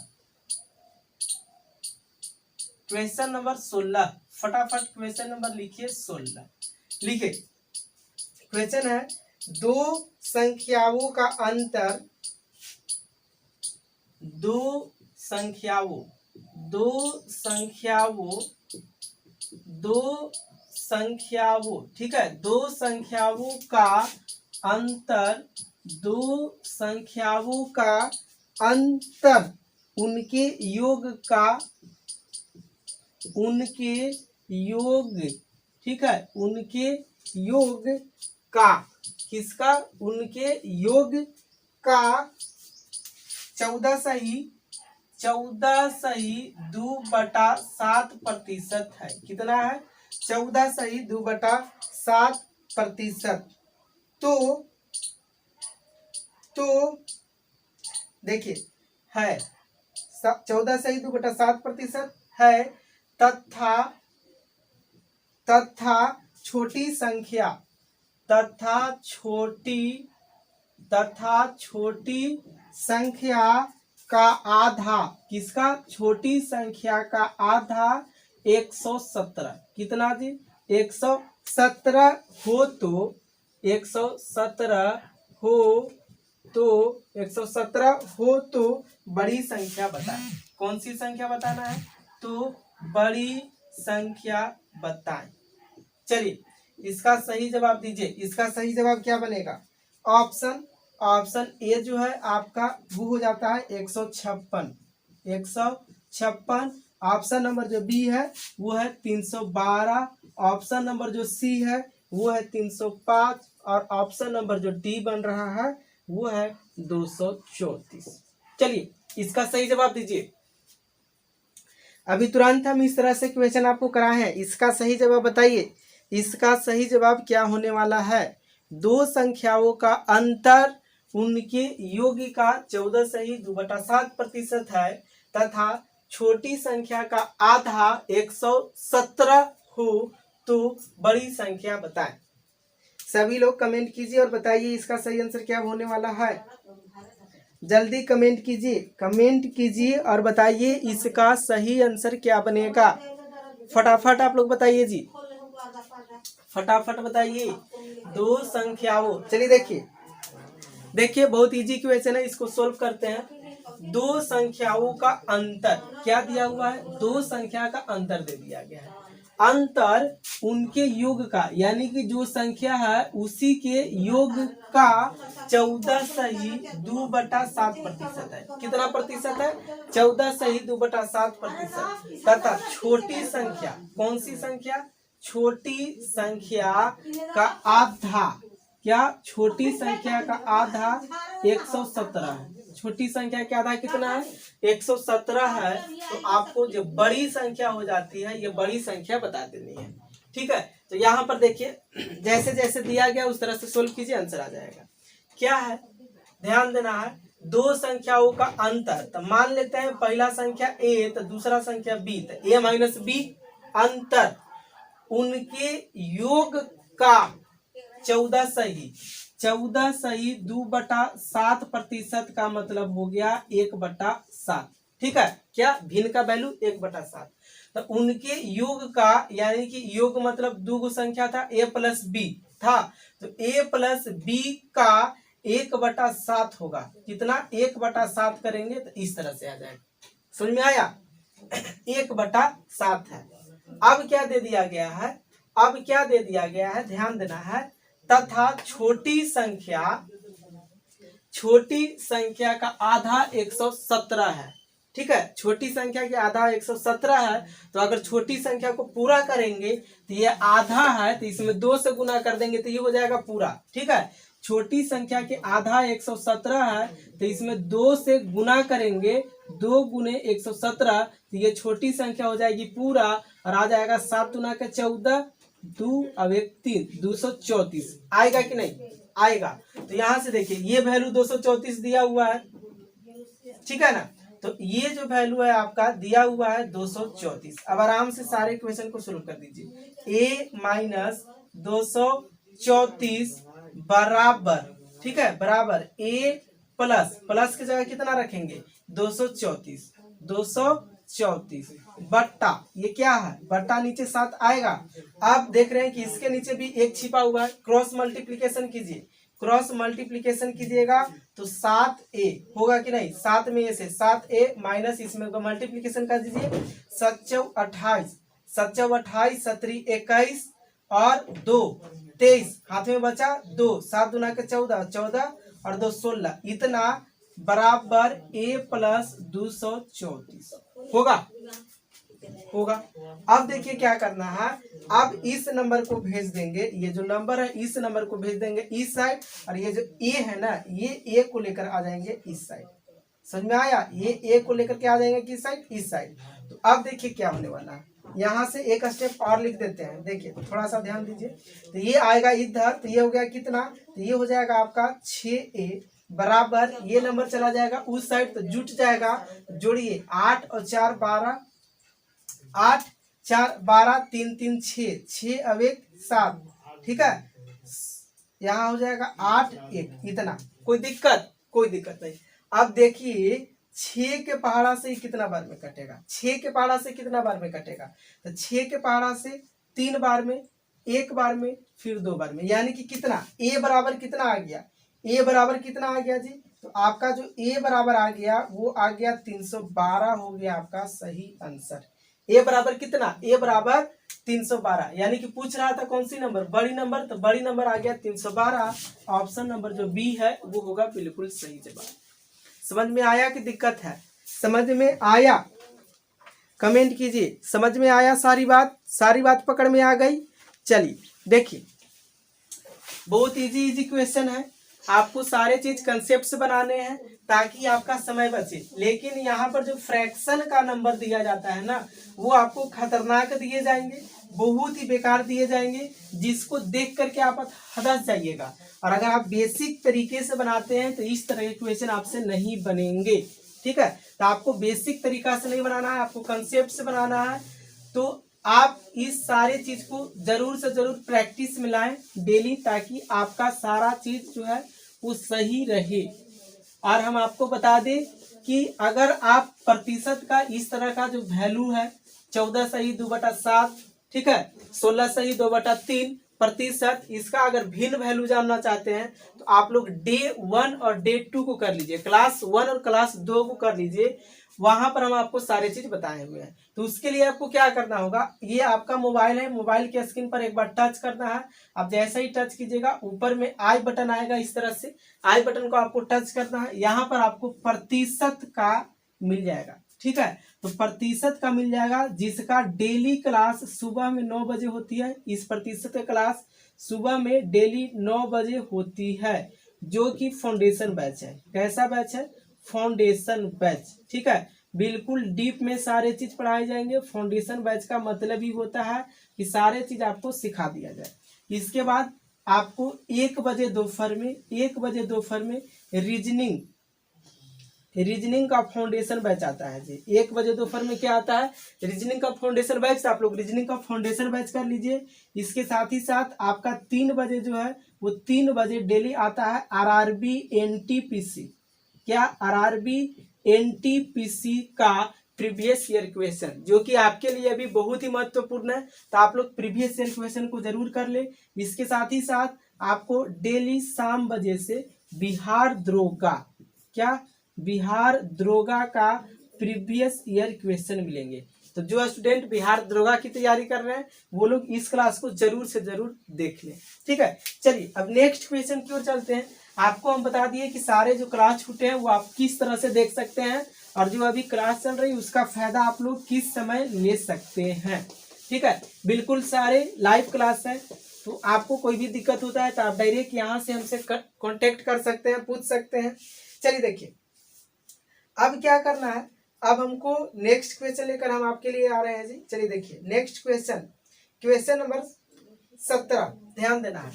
क्वेश्चन नंबर 16, फटाफट क्वेश्चन नंबर लिखिए 16। लिखिए क्वेश्चन है, दो संख्याओं का अंतर, दो संख्याओं ठीक है, दो संख्याओं का अंतर, दो संख्याओं का अंतर उनके योग का, उनके योग, ठीक है, उनके योग का, किसका, उनके योग का 14/2/7% है। कितना है, 14/2/7%। तो देखिए है 14/2/7% है, तथा छोटी संख्या, छोटी संख्या का आधा, किसका, छोटी संख्या का आधा 117, कितना जी, 117 हो तो 117 हो तो 117 हो तो बड़ी संख्या बताएं। कौन सी संख्या बताना है, तो बड़ी संख्या बताएं। चलिए इसका सही जवाब दीजिए, इसका सही जवाब क्या बनेगा, ऑप्शन ए जो है आपका वो हो जाता है 156। ऑप्शन नंबर जो बी है वो है 312, ऑप्शन नंबर जो सी है वो है 305 और ऑप्शन नंबर जो डी बन रहा है वो है 234। चलिए इसका सही जवाब दीजिए। अभी तुरंत हम इस तरह से क्वेश्चन आपको कराए हैं, इसका सही जवाब बताइए, इसका सही जवाब क्या होने वाला है, दो संख्याओं का अंतर उनके योग का 14/2/7% है तथा छोटी संख्या का आधा 117 हो तो बड़ी संख्या बताएं। सभी लोग कमेंट कीजिए और बताइए इसका सही आंसर क्या होने वाला है। जल्दी कमेंट कीजिए और बताइए इसका सही आंसर क्या बनेगा। फटाफट आप लोग बताइए जी, फटाफट बताइए। दो संख्याओं, चलिए देखिए बहुत इजी क्वेश्चन है, इसको सोल्व करते हैं। दो संख्याओं का अंतर, क्या दिया हुआ है, दो संख्या का अंतर दे दिया गया है। अंतर उनके योग का, यानी कि जो संख्या है उसी के योग का 14/2/7% है। कितना प्रतिशत है, 14/2/7%। तथा छोटी संख्या, कौन सी संख्या, छोटी संख्या का आधा, क्या, छोटी संख्या का आधा 117 है। छोटी संख्या का आधा कितना है, 117 है। तो आपको जो बड़ी संख्या हो जाती है, ये बड़ी संख्या बता देनी है। ठीक है, तो यहाँ पर देखिए जैसे जैसे दिया गया उस तरह से सोल्व कीजिए, आंसर आ जाएगा। क्या है, ध्यान देना है, दो संख्याओं का अंतर। तो मान लेते हैं पहला संख्या a तो दूसरा संख्या b, तो a माइनस b, अंतर उनके योग का 14/2/7% का मतलब हो गया 1/7। ठीक है, क्या, भिन्न का वैल्यू 1/7। तो उनके योग का, यानी कि योग मतलब दो संख्या था, a प्लस b था, तो a प्लस b का 1/7 होगा। कितना, 1/7 करेंगे तो इस तरह से आ जाएगा। समझ में आया, 1/7 है। अब क्या दे दिया गया है, अब क्या दे दिया गया है, ध्यान देना है, तथा छोटी संख्या का आधा 117 है। ठीक है, छोटी संख्या के आधा 117 है। तो अगर छोटी संख्या को पूरा करेंगे तो ये आधा है, तो इसमें 2 से गुना कर देंगे तो ये हो जाएगा पूरा। ठीक है, छोटी संख्या के आधा 117 है, तो इसमें 2 से गुना करेंगे, 2 गुने 117, तो ये छोटी संख्या हो जाएगी पूरा, और आ जाएगा 7 गुना के 14, 2 अब 1 3, 234 आएगा कि नहीं आएगा। तो यहाँ से देखिए ये वैल्यू 234 दिया हुआ है, ठीक है ना, तो ये जो वैल्यू है आपका दिया हुआ है 234। अब आराम से सारे क्वेश्चन को सोल्व कर दीजिए। a माइनस 234 बराबर, ठीक है, बराबर a प्लस, प्लस की जगह कितना रखेंगे, 234 बट्टा, ये क्या है, बट्टा नीचे 7 आएगा। आप देख रहे हैं कि इसके नीचे भी एक छिपा हुआ है, क्रॉस मल्टीप्लीकेशन कीजिए, क्रॉस मल्टीप्लीकेशन कीजिएगा तो 7a होगा कि नहीं, 7 में a से 7a माइनस इसमें मल्टीप्लीकेशन कर दीजिए, 7 28, 7 21 और 2 23, हाथ में बचा 2, 7 दूना के 14, 14 और 2 16, इतना बराबर a प्लस 234 होगा। अब देखिए क्या करना है, अब इस नंबर को भेज देंगे, ये जो नंबर है इस नंबर को भेज देंगे इस साइड, और ये जो a है ना, ये a को लेकर आ जाएंगे इस साइड। समझ में आया, ये a को लेकर के आ जाएंगे किस साइड, इस साइड। तो अब देखिए क्या होने वाला है, यहाँ से एक स्टेप और लिख देते हैं, देखिए थोड़ा सा ध्यान दीजिए। तो ये आएगा इधर, तो ये हो गया कितना, तो ये हो जाएगा आपका 6a बराबर, ये नंबर चला जाएगा उस साइड, तो जुट जाएगा, जोड़िए 8 और 4 12, 8 4 12, 3 3 6, 6 अब 1 7, ठीक है, यहाँ हो जाएगा 8 1, इतना, कोई दिक्कत नहीं। अब देखिए 6 के पहाड़ा से कितना बार में कटेगा, 6 के पहाड़ा से कितना बार में कटेगा, तो 6 के पहाड़ा से 3 बार में, 1 बार में, फिर 2 बार में, यानी कि कितना, a बराबर कितना आ गया, a बराबर कितना आ गया जी, तो आपका जो a बराबर आ गया वो आ गया 312 हो गया आपका सही आंसर। a बराबर कितना, a बराबर 312, यानी कि पूछ रहा था कौन सी नंबर, बड़ी नंबर, तो बड़ी नंबर आ गया 312। ऑप्शन नंबर जो बी है वो होगा बिल्कुल सही जवाब। समझ में आया कि दिक्कत है, समझ में आया, कमेंट कीजिए, समझ में आया, सारी बात पकड़ में आ गई। चलिए देखिए, बहुत इजी क्वेश्चन है, आपको सारे चीज कंसेप्ट से बनाने हैं ताकि आपका समय बचे। लेकिन यहाँ पर जो फ्रैक्शन का नंबर दिया जाता है ना, वो आपको खतरनाक दिए जाएंगे, बहुत ही बेकार दिए जाएंगे, जिसको देख करके आप हदस जाइएगा। और अगर आप बेसिक तरीके से बनाते हैं तो इस तरह के क्वेश्चन आपसे नहीं बनेंगे, ठीक है। तो आपको बेसिक तरीका से नहीं बनाना है, आपको कंसेप्ट से बनाना है। तो आप इस सारे चीज को जरूर से जरूर प्रैक्टिस में लाएं डेली, ताकि आपका सारा चीज जो है वो सही रहे। और हम आपको बता दें कि अगर आप प्रतिशत का इस तरह का जो वैल्यू है 14 सही 2/7, ठीक है, 16 सही 2/3, प्रतिशत, इसका अगर भिन्न वैल्यू जानना चाहते हैं तो आप लोग डे 1 और डे 2 को कर लीजिए, क्लास 1 और क्लास 2 को कर लीजिए, वहां पर हम आपको सारे चीज बताए हुए हैं। तो उसके लिए आपको क्या करना होगा, ये आपका मोबाइल है, मोबाइल के स्क्रीन पर एक बार टच करना है। आप जैसे ही टच कीजिएगा ऊपर में आई बटन आएगा, इस तरह से आई बटन को आपको टच करना है। यहाँ पर आपको प्रतिशत का मिल जाएगा, ठीक है। तो प्रतिशत का मिल जाएगा, जिसका डेली क्लास सुबह में 9 बजे होती है। इस प्रतिशत का क्लास सुबह में डेली 9 बजे होती है, जो कि फाउंडेशन बैच है। कैसा बैच है, फाउंडेशन बैच, ठीक है। बिल्कुल डीप में सारे चीज पढ़ाए जाएंगे। फाउंडेशन बैच का मतलब ही होता है कि सारे चीज आपको सिखा दिया जाए। इसके बाद आपको 1 बजे दोपहर में रीजनिंग का फाउंडेशन बैच आता है जी। 1 बजे दोपहर में क्या आता है, रीजनिंग का फाउंडेशन बैच। आप लोग रीजनिंग का फाउंडेशन बैच कर लीजिए। इसके साथ ही साथ आपका 3 बजे जो है वो 3 बजे डेली आता है आरआरबी एनटीपीसी। क्या, आरआरबी एनटीपीसी का प्रीवियस ईयर क्वेश्चन, जो कि आपके लिए अभी बहुत ही महत्वपूर्ण है। तो आप लोग प्रीवियस ईयर क्वेश्चन को जरूर कर ले। इसके साथ ही साथ आपको डेली शाम बजे से बिहार दरोगा, क्या, बिहार दरोगा का प्रीवियस ईयर क्वेश्चन मिलेंगे। तो जो स्टूडेंट बिहार दरोगा की तैयारी कर रहे हैं वो लोग इस क्लास को जरूर से जरूर देख लें, ठीक है। चलिए अब नेक्स्ट क्वेश्चन की ओर चलते हैं। आपको हम बता दिए कि सारे जो क्लास छूटे हैं वो आप किस तरह से देख सकते हैं, और जो अभी क्लास चल रही है उसका फायदा आप लोग किस समय ले सकते हैं, ठीक है। बिल्कुल सारे लाइव क्लास है, तो आपको कोई भी दिक्कत होता है तो आप डायरेक्ट यहाँ से हमसे कांटेक्ट कर सकते हैं, पूछ सकते हैं। चलिए देखिए अब क्या करना है, अब हमको नेक्स्ट क्वेश्चन लेकर हम आपके लिए आ रहे हैं जी। चलिए देखिए नेक्स्ट क्वेश्चन नंबर 17, ध्यान देना है।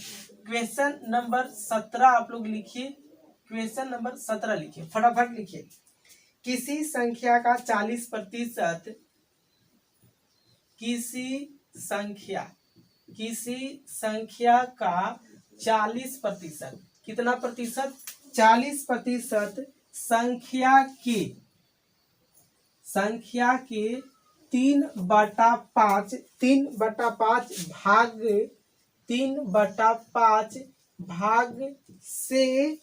क्वेश्चन नंबर 17 आप लोग लिखिए, क्वेश्चन नंबर 17 लिखिए, फटाफट लिखिए। किसी संख्या का 40%, किसी संख्या का 40%, कितना प्रतिशत, 40% संख्या के 3/5 भाग से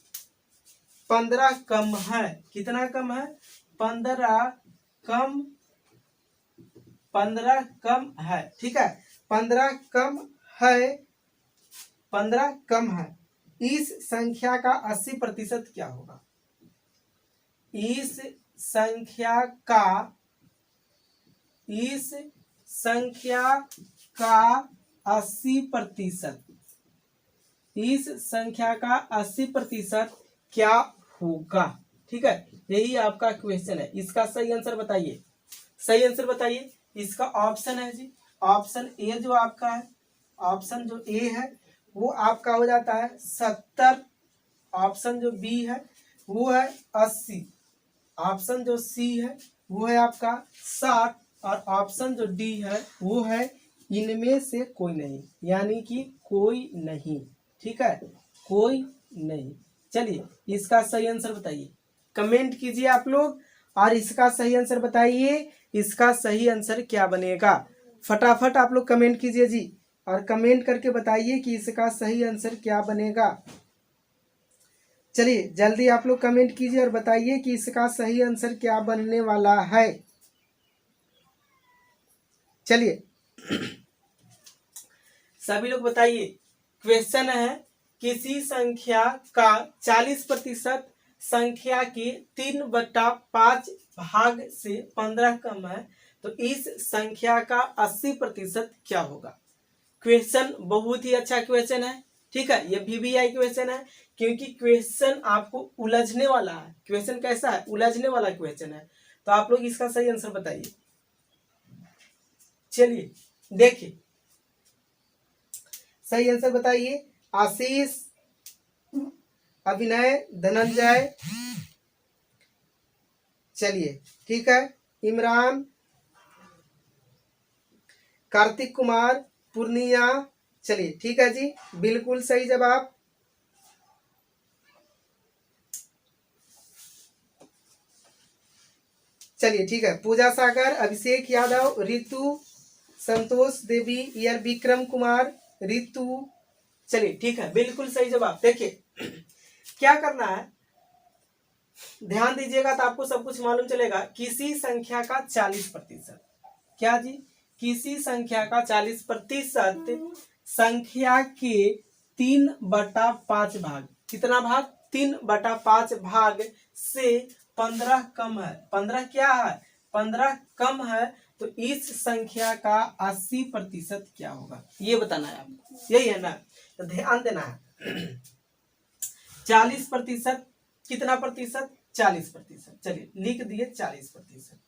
15 कम है। कितना कम है, 15 कम है, ठीक है। 15 कम है। इस संख्या का 80% क्या होगा, इस संख्या का 80%, इस संख्या का 80% क्या होगा, ठीक है। यही आपका क्वेश्चन है। इसका सही आंसर बताइए, सही आंसर बताइए। इसका ऑप्शन है जी, ऑप्शन ए जो आपका है, ऑप्शन जो ए है वो आपका हो जाता है 70, ऑप्शन जो बी है वो है 80, ऑप्शन जो सी है वो है आपका 60, और ऑप्शन जो डी है वो है इनमें से कोई नहीं, यानी कि कोई नहीं, ठीक है, कोई नहीं। चलिए इसका सही आंसर बताइए, कमेंट कीजिए आप लोग, और इसका सही आंसर बताइए। इसका सही आंसर क्या बनेगा, फटाफट आप लोग कमेंट कीजिए जी, और कमेंट करके बताइए कि इसका सही आंसर क्या बनेगा। चलिए जल्दी आप लोग कमेंट कीजिए और बताइए कि इसका सही आंसर क्या बनने वाला है। चलिए सभी लोग बताइए। क्वेश्चन है, किसी संख्या का 40% संख्या के 3/5 भाग से 15 कम है, तो इस संख्या का 80% क्या होगा। क्वेश्चन बहुत ही अच्छा क्वेश्चन है, ठीक है। ये VBI क्वेश्चन है, क्योंकि क्वेश्चन आपको उलझने वाला है। क्वेश्चन कैसा है, उलझने वाला क्वेश्चन है। तो आप लोग इसका सही आंसर बताइए। चलिए देखिए सही आंसर बताइए। आशीष, अभिनय, धनंजय, चलिए ठीक है, इमरान, कार्तिक कुमार, पूर्णिया, चलिए ठीक है जी, बिल्कुल सही जवाब। चलिए ठीक है, पूजा सागर, अभिषेक यादव, रितु, संतोष देवी, विक्रम कुमार, रितु, चलिए ठीक है, बिल्कुल सही जवाब। देखिए क्या करना है, ध्यान दीजिएगा तो आपको सब कुछ मालूम चलेगा। किसी संख्या का 40%, क्या जी, किसी संख्या का 40% संख्या के 3/5 भाग, कितना भाग, 3/5 भाग से 15 कम है। 15 क्या है, 15 कम है, तो इस संख्या का 80% क्या होगा, ये बताना है आपको, यही है ना। तो ध्यान देना है 40%, कितना प्रतिशत, 40%। चलिए लिख दिए 40%,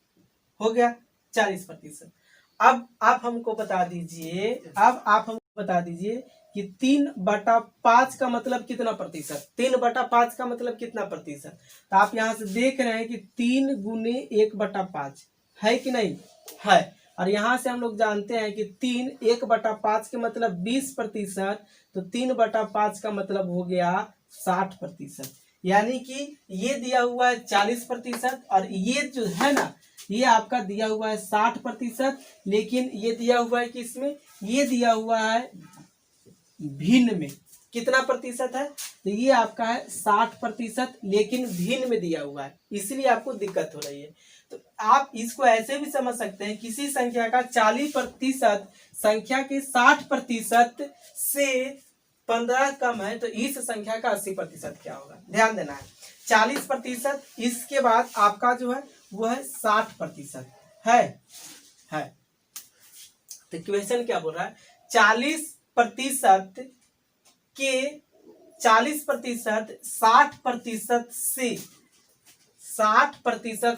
हो गया 40%। अब आप हमको बता दीजिए, अब आप हमको बता दीजिए कि 3/5 का मतलब कितना प्रतिशत, 3/5 का मतलब कितना प्रतिशत। तो आप यहां से देख रहे हैं कि 3 गुने 1/5 है कि नहीं है, और यहां से हम लोग जानते हैं कि 3 1/5 के मतलब 20%, तो 3/5 का मतलब हो गया 60%। यानी कि ये दिया हुआ है 40%, और ये जो है ना, ये आपका दिया हुआ है 60%, लेकिन ये दिया हुआ है कि इसमें, ये दिया हुआ है भिन्न में, कितना प्रतिशत है, तो ये आपका है 60%, लेकिन भिन्न में दिया हुआ है, इसलिए आपको दिक्कत हो रही है। तो आप इसको ऐसे भी समझ सकते हैं, किसी संख्या का 40% संख्या के 60% से 15 कम है, तो इस संख्या का 80% क्या होगा, ध्यान देना है। 40%, इसके बाद आपका जो है वो है 60% है। तो क्वेश्चन क्या बोल रहा है, 40% के 40% 60%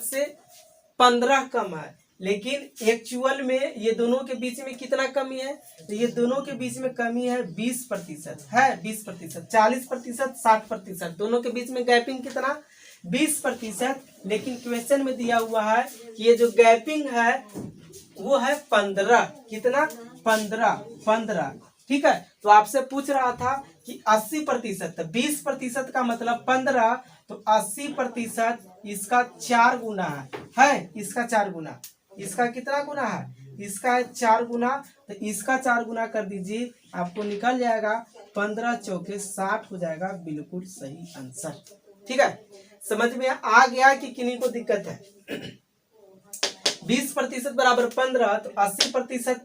से 15 कम है, लेकिन एक्चुअल में ये दोनों के बीच में कितना कमी है, तो ये दोनों के बीच में कमी है 20% है, 20%। 40% 60% दोनों के बीच में गैपिंग कितना, 20%, लेकिन क्वेश्चन में दिया हुआ है कि ये जो गैपिंग है वो है 15, कितना, 15। ठीक है, तो आपसे पूछ रहा था कि 80%, 20% का मतलब 15, तो 80% इसका 4 गुना है, इसका 4 गुना, इसका कितना गुना है, इसका है 4 गुना, तो इसका 4 गुना कर दीजिए, आपको निकल जाएगा 15 चौके 60 हो जाएगा, बिल्कुल सही आंसर। ठीक है, समझ में आ गया कि किन्हीं को दिक्कत है। 20% बराबर 15, तो 80%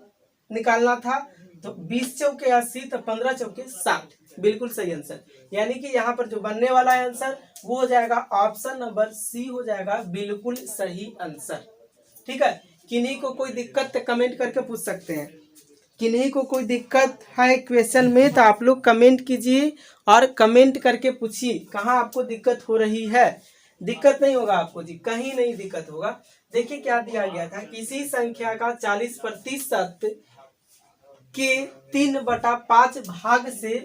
निकालना था, तो 20 चौके 80, तो 15 चौके 60, बिल्कुल सही आंसर। यानी कि यहाँ पर जो बनने वाला है आंसर वो हो जाएगा ऑप्शन नंबर सी हो जाएगा, बिल्कुल सही आंसर। ठीक है, किन्हीं को कोई दिक्कत कमेंट करके पूछ सकते हैं, किन्हीं को कोई दिक्कत है क्वेश्चन में तो आप लोग कमेंट कीजिए और कमेंट करके पूछिए कहाँ आपको दिक्कत हो रही है। दिक्कत नहीं होगा आपको जी, कहीं नहीं दिक्कत होगा। देखिए क्या दिया गया था, किसी संख्या का 40% के 3/5 भाग से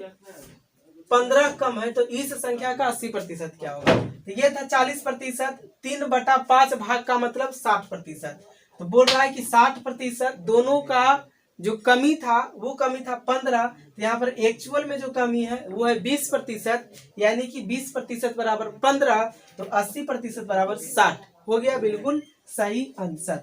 15 कम है, तो इस संख्या का 80% क्या होगा। तो ये था 40%, 3/5 भाग का मतलब 60%, तो बोल रहा है कि 60% दोनों का जो कमी था वो कमी था 15, तो यहाँ पर एक्चुअल में जो कमी है वो है 20%, यानी कि 20% बराबर 15, तो 80% बराबर 60 हो गया, बिल्कुल सही आंसर।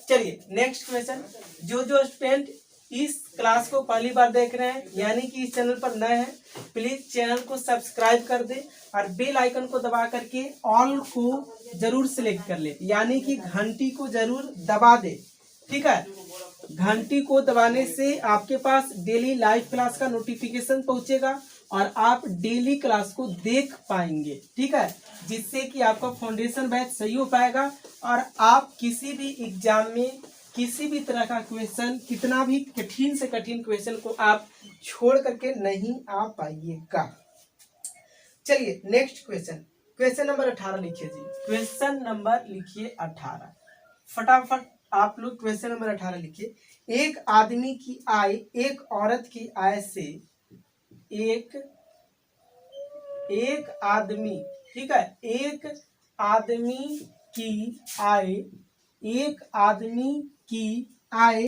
चलिए नेक्स्ट क्वेश्चन। जो स्टूडेंट इस क्लास को पहली बार देख रहे हैं यानी कि इस चैनल पर नए हैं, प्लीज चैनल को सब्सक्राइब कर दे और बेल आइकन को दबा करके ऑल को जरूर सिलेक्ट कर ले, यानी कि घंटी को जरूर दबा दे। ठीक है, घंटी को दबाने से आपके पास डेली लाइव क्लास का नोटिफिकेशन पहुंचेगा और आप डेली क्लास को देख पाएंगे। ठीक है, जिससे कि आपका फाउंडेशन बैच सही हो पाएगा और आप किसी भी एग्जाम में किसी भी तरह का क्वेश्चन, कितना भी कठिन से कठिन क्वेश्चन को आप छोड़ करके नहीं आ पाइएगा। चलिए नेक्स्ट क्वेश्चन, क्वेश्चन नंबर 18 लिखिए जी, क्वेश्चन नंबर लिखिए 18, फटाफट आप लोग क्वेश्चन नंबर 18 लिखिए। एक आदमी की आय एक औरत की आय से एक आदमी, ठीक है, एक आदमी की आय, एक आदमी की आय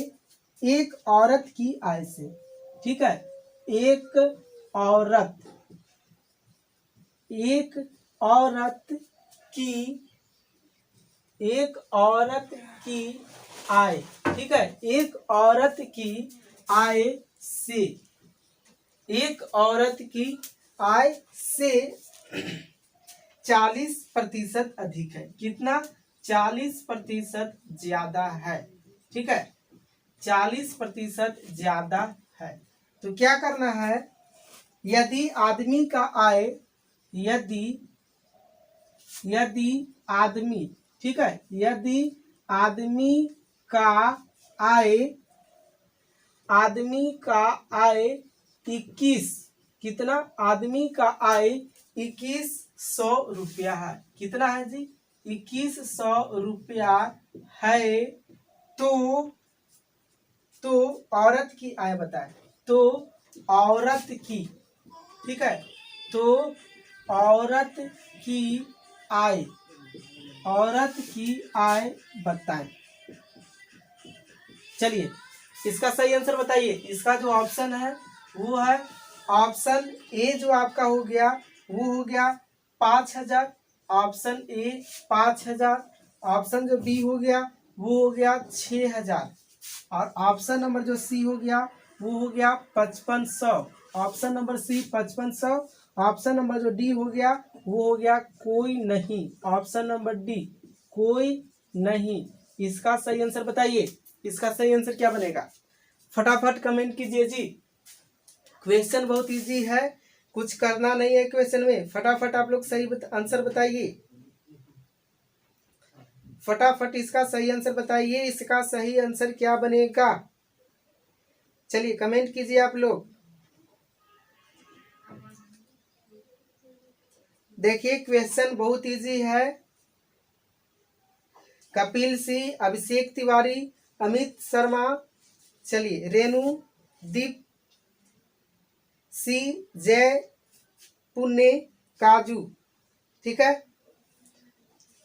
एक औरत की आय से, ठीक है, एक औरत की आय, ठीक है, एक औरत की आय से एक औरत की आय से 40% अधिक है। कितना? 40% ज्यादा है। ठीक है, 40% ज्यादा है। तो क्या करना है, यदि आदमी का आय, यदि आदमी, ठीक है, यदि आदमी का आय 21, कितना? आदमी का आय 2100 रुपया है। कितना है जी? 2100 रुपया है। तो औरत की आय बताए, तो औरत की, ठीक है, तो औरत की आय बताएं। चलिए इसका सही आंसर बताइए। इसका जो ऑप्शन है वो है ऑप्शन ए, जो आपका हो गया वो हो गया 5000, ऑप्शन ए 5000, ऑप्शन जो बी हो गया वो हो गया 6000, और ऑप्शन नंबर जो सी हो गया वो हो गया 5500, option number C 5500, option number जो डी हो गया वो हो गया कोई नहीं, ऑप्शन नंबर डी कोई नहीं। इसका सही आंसर बताइए। इसका सही आंसर क्या बनेगा? फटाफट कमेंट कीजिए जी। क्वेश्चन बहुत इजी है, कुछ करना नहीं है क्वेश्चन में। फटाफट आप लोग सही आंसर बताइए, फटाफट इसका सही आंसर बताइए। इसका सही आंसर क्या बनेगा? चलिए कमेंट कीजिए आप लोग। देखिए क्वेश्चन बहुत इजी है। कपिल सिंह, अभिषेक तिवारी, अमित शर्मा, चलिए रेणु, दीप, सी, जय, पुण्य, काजू, ठीक है।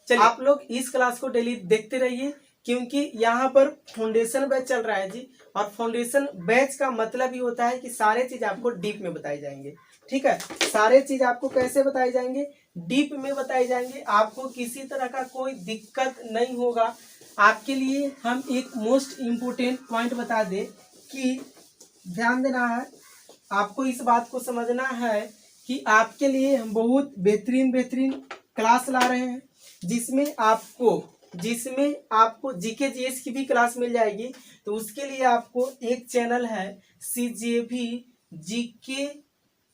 चलिए आप लोग इस क्लास को डेली देखते रहिए, क्योंकि यहाँ पर फाउंडेशन बैच चल रहा है जी, और फाउंडेशन बैच का मतलब ही होता है कि सारे चीज आपको डीप में बताई जाएंगे। ठीक है, सारे चीज आपको कैसे बताई जाएंगे? डीप में बताई जाएंगे। आपको किसी तरह का कोई दिक्कत नहीं होगा। आपके लिए हम एक मोस्ट इम्पोर्टेंट पॉइंट बता दें कि ध्यान देना है, आपको इस बात को समझना है कि आपके लिए हम बहुत बेहतरीन क्लास ला रहे हैं, जिसमें आपको जीके जीएस की भी क्लास मिल जाएगी। तो उसके लिए आपको एक चैनल है सीजेबी जीके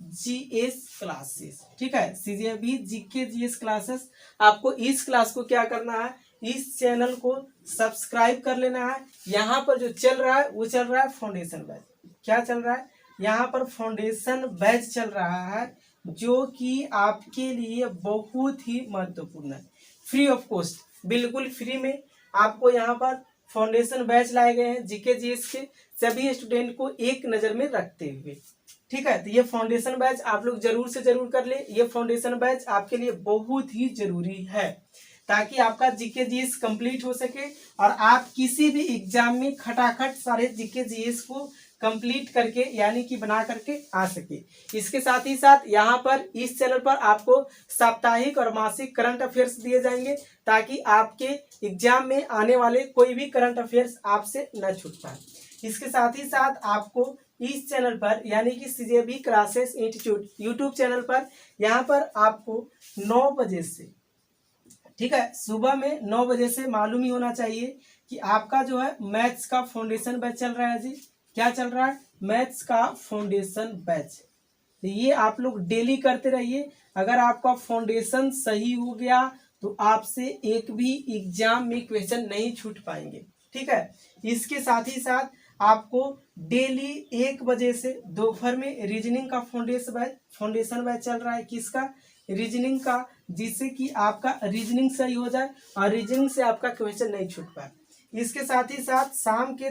जीएस क्लासेस, ठीक है, सीजेबी जीके जीएस क्लासेस। आपको इस क्लास को क्या करना है, इस चैनल को सब्सक्राइब कर लेना है। यहाँ पर जो चल रहा है वो चल रहा है फाउंडेशन बैच। क्या चल रहा है? यहाँ पर फाउंडेशन बैच चल रहा है, जो कि आपके लिए बहुत ही महत्वपूर्ण है। फ्री ऑफ कॉस्ट, बिल्कुल फ्री में आपको यहाँ पर फाउंडेशन बैच लाए गए हैं जीके जीएस के सभी स्टूडेंट को एक नजर में रखते हुए। ठीक है, तो ये फाउंडेशन बैच आप लोग जरूर से जरूर कर ले। ये फाउंडेशन बैच आपके लिए बहुत ही जरूरी है, ताकि आपका जीके जीएस कंप्लीट हो सके और आप किसी भी एग्जाम में खटाखट सारे जीके जीएस को कंप्लीट करके यानी कि बना करके आ सके। इसके साथ ही साथ यहाँ पर इस चैनल पर आपको साप्ताहिक और मासिक करंट अफेयर्स दिए जाएंगे, ताकि आपके एग्जाम में आने वाले कोई भी करंट अफेयर्स आपसे न छूट पाए। इसके साथ ही साथ आपको इस चैनल पर यानी कि सीजेबी क्लासेस इंस्टीट्यूट यूट्यूब चैनल पर यहाँ पर आपको 9 बजे से, ठीक है, सुबह में 9 बजे से मालूम ही होना चाहिए कि आपका जो है मैथ्स का फाउंडेशन बैच चल रहा है जी। क्या चल रहा है? मैथ्स का फाउंडेशन बैच। तो ये आप लोग डेली करते रहिए। अगर आपका फाउंडेशन सही हो गया तो आपसे एक भी एग्जाम में क्वेश्चन नहीं छूट पाएंगे। ठीक है, इसके साथ ही साथ आपको डेली 1 बजे से दोपहर में रीजनिंग का फाउंडेशन बैच चल रहा है। किसका? रीजनिंग का, जिससे कि आपका रीजनिंग सही हो जाए और रीजनिंग से आपका क्वेश्चन नहीं छूट पाए। इसके साथ ही साथ शाम के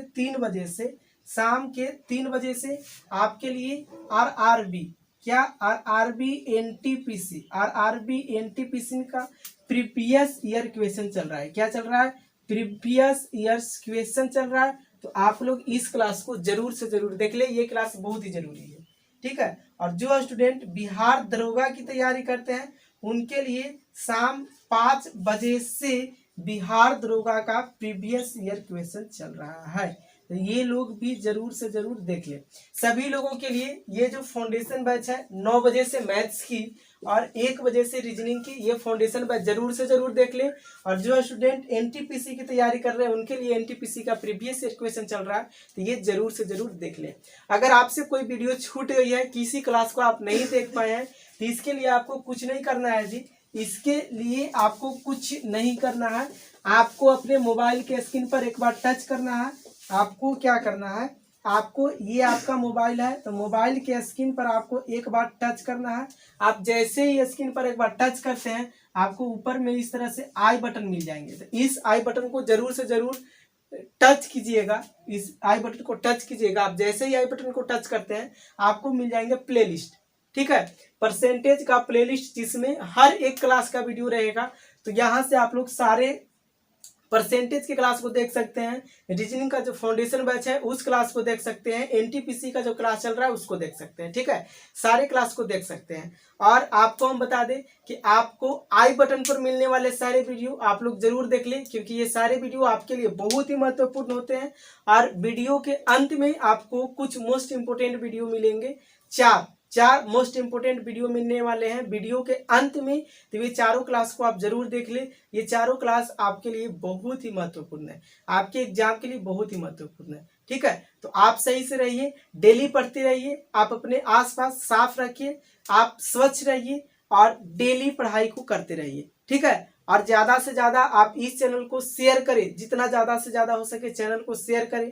3 बजे से आपके लिए आरआरबी, क्या आरआरबी एनटीपीसी का प्रीवियस ईयर क्वेश्चन चल रहा है। क्या चल रहा है? प्रीवियस ईयर्स क्वेश्चन चल रहा है। तो आप लोग इस क्लास को जरूर से जरूर देख ले, ये क्लास बहुत ही जरूरी है। ठीक है, और जो स्टूडेंट बिहार दरोगा की तैयारी करते हैं उनके लिए शाम 5 बजे से बिहार दरोगा का प्रीवियस ईयर क्वेश्चन चल रहा है। तो ये लोग भी जरूर से जरूर देख लें। सभी लोगों के लिए ये जो फाउंडेशन बैच है 9 बजे से मैथ्स की और 1 बजे से रीजनिंग की, ये फाउंडेशन बैच जरूर से जरूर देख लें। और जो स्टूडेंट एनटीपीसी की तैयारी कर रहे हैं उनके लिए एनटीपीसी का प्रीवियस ईयर क्वेश्चन चल रहा है, तो ये जरूर से जरूर देख लें। अगर आपसे कोई वीडियो छूट गई है, किसी क्लास को आप नहीं देख पाए हैं, तो इसके लिए आपको कुछ नहीं करना है जी। इसके लिए आपको कुछ नहीं करना है, आपको अपने मोबाइल के स्क्रीन पर एक बार टच करना है। आपको क्या करना है, आपको ये आपका मोबाइल है तो मोबाइल के स्क्रीन पर आपको एक बार टच करना है। आप जैसे ही स्क्रीन पर एक बार टच करते हैं, आपको ऊपर में इस तरह से आई बटन मिल जाएंगे। तो इस आई बटन को जरूर से जरूर टच कीजिएगा, इस आई बटन को टच कीजिएगा। आप जैसे ही आई बटन को टच करते हैं, आपको मिल जाएंगे प्लेलिस्ट, ठीक है, परसेंटेज का प्लेलिस्ट, जिसमें हर एक क्लास का वीडियो रहेगा। तो यहाँ से आप लोग सारे परसेंटेज की क्लास को देख सकते हैं, रीजनिंग का जो फाउंडेशन बैच है उस क्लास को देख सकते हैं, एनटीपीसी का जो क्लास चल रहा है उसको देख सकते हैं, ठीक है, सारे क्लास को देख सकते हैं। और आपको हम बता दें कि आपको आई बटन पर मिलने वाले सारे वीडियो आप लोग जरूर देख लें, क्योंकि ये सारे वीडियो आपके लिए बहुत ही महत्वपूर्ण होते हैं। और वीडियो के अंत में आपको कुछ मोस्ट इंपोर्टेंट वीडियो मिलेंगे, चार मोस्ट इंपोर्टेंट वीडियो मिलने वाले हैं वीडियो के अंत में। तो ये चारों क्लास को आप जरूर देख ले, ये चारों क्लास आपके लिए बहुत ही महत्वपूर्ण है, आपके एग्जाम के लिए बहुत ही महत्वपूर्ण है, ठीक है। तो आप सही से रहिए, डेली पढ़ते रहिए, आप अपने आसपास साफ रखिए, आप स्वच्छ रहिए और डेली पढ़ाई को करते रहिए, ठीक है। और ज्यादा से ज्यादा आप इस चैनल को शेयर करें, जितना ज्यादा से ज्यादा हो सके चैनल को शेयर करें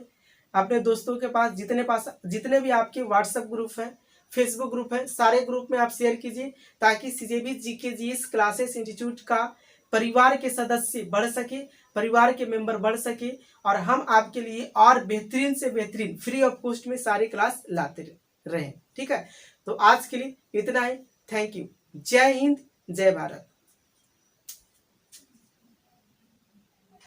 अपने दोस्तों के पास, जितने भी आपके व्हाट्सएप ग्रुप है, फेसबुक ग्रुप है, सारे ग्रुप में आप शेयर कीजिए, ताकि सीजेबी जीके जीएस क्लासेस इंस्टीट्यूट का परिवार के सदस्य बढ़ सके, परिवार के मेंबर बढ़ सके, और हम आपके लिए और बेहतरीन से बेहतरीन फ्री ऑफ कॉस्ट में सारे क्लास लाते रहें, ठीक है। तो आज के लिए इतना ही, थैंक यू, जय हिंद, जय भारत।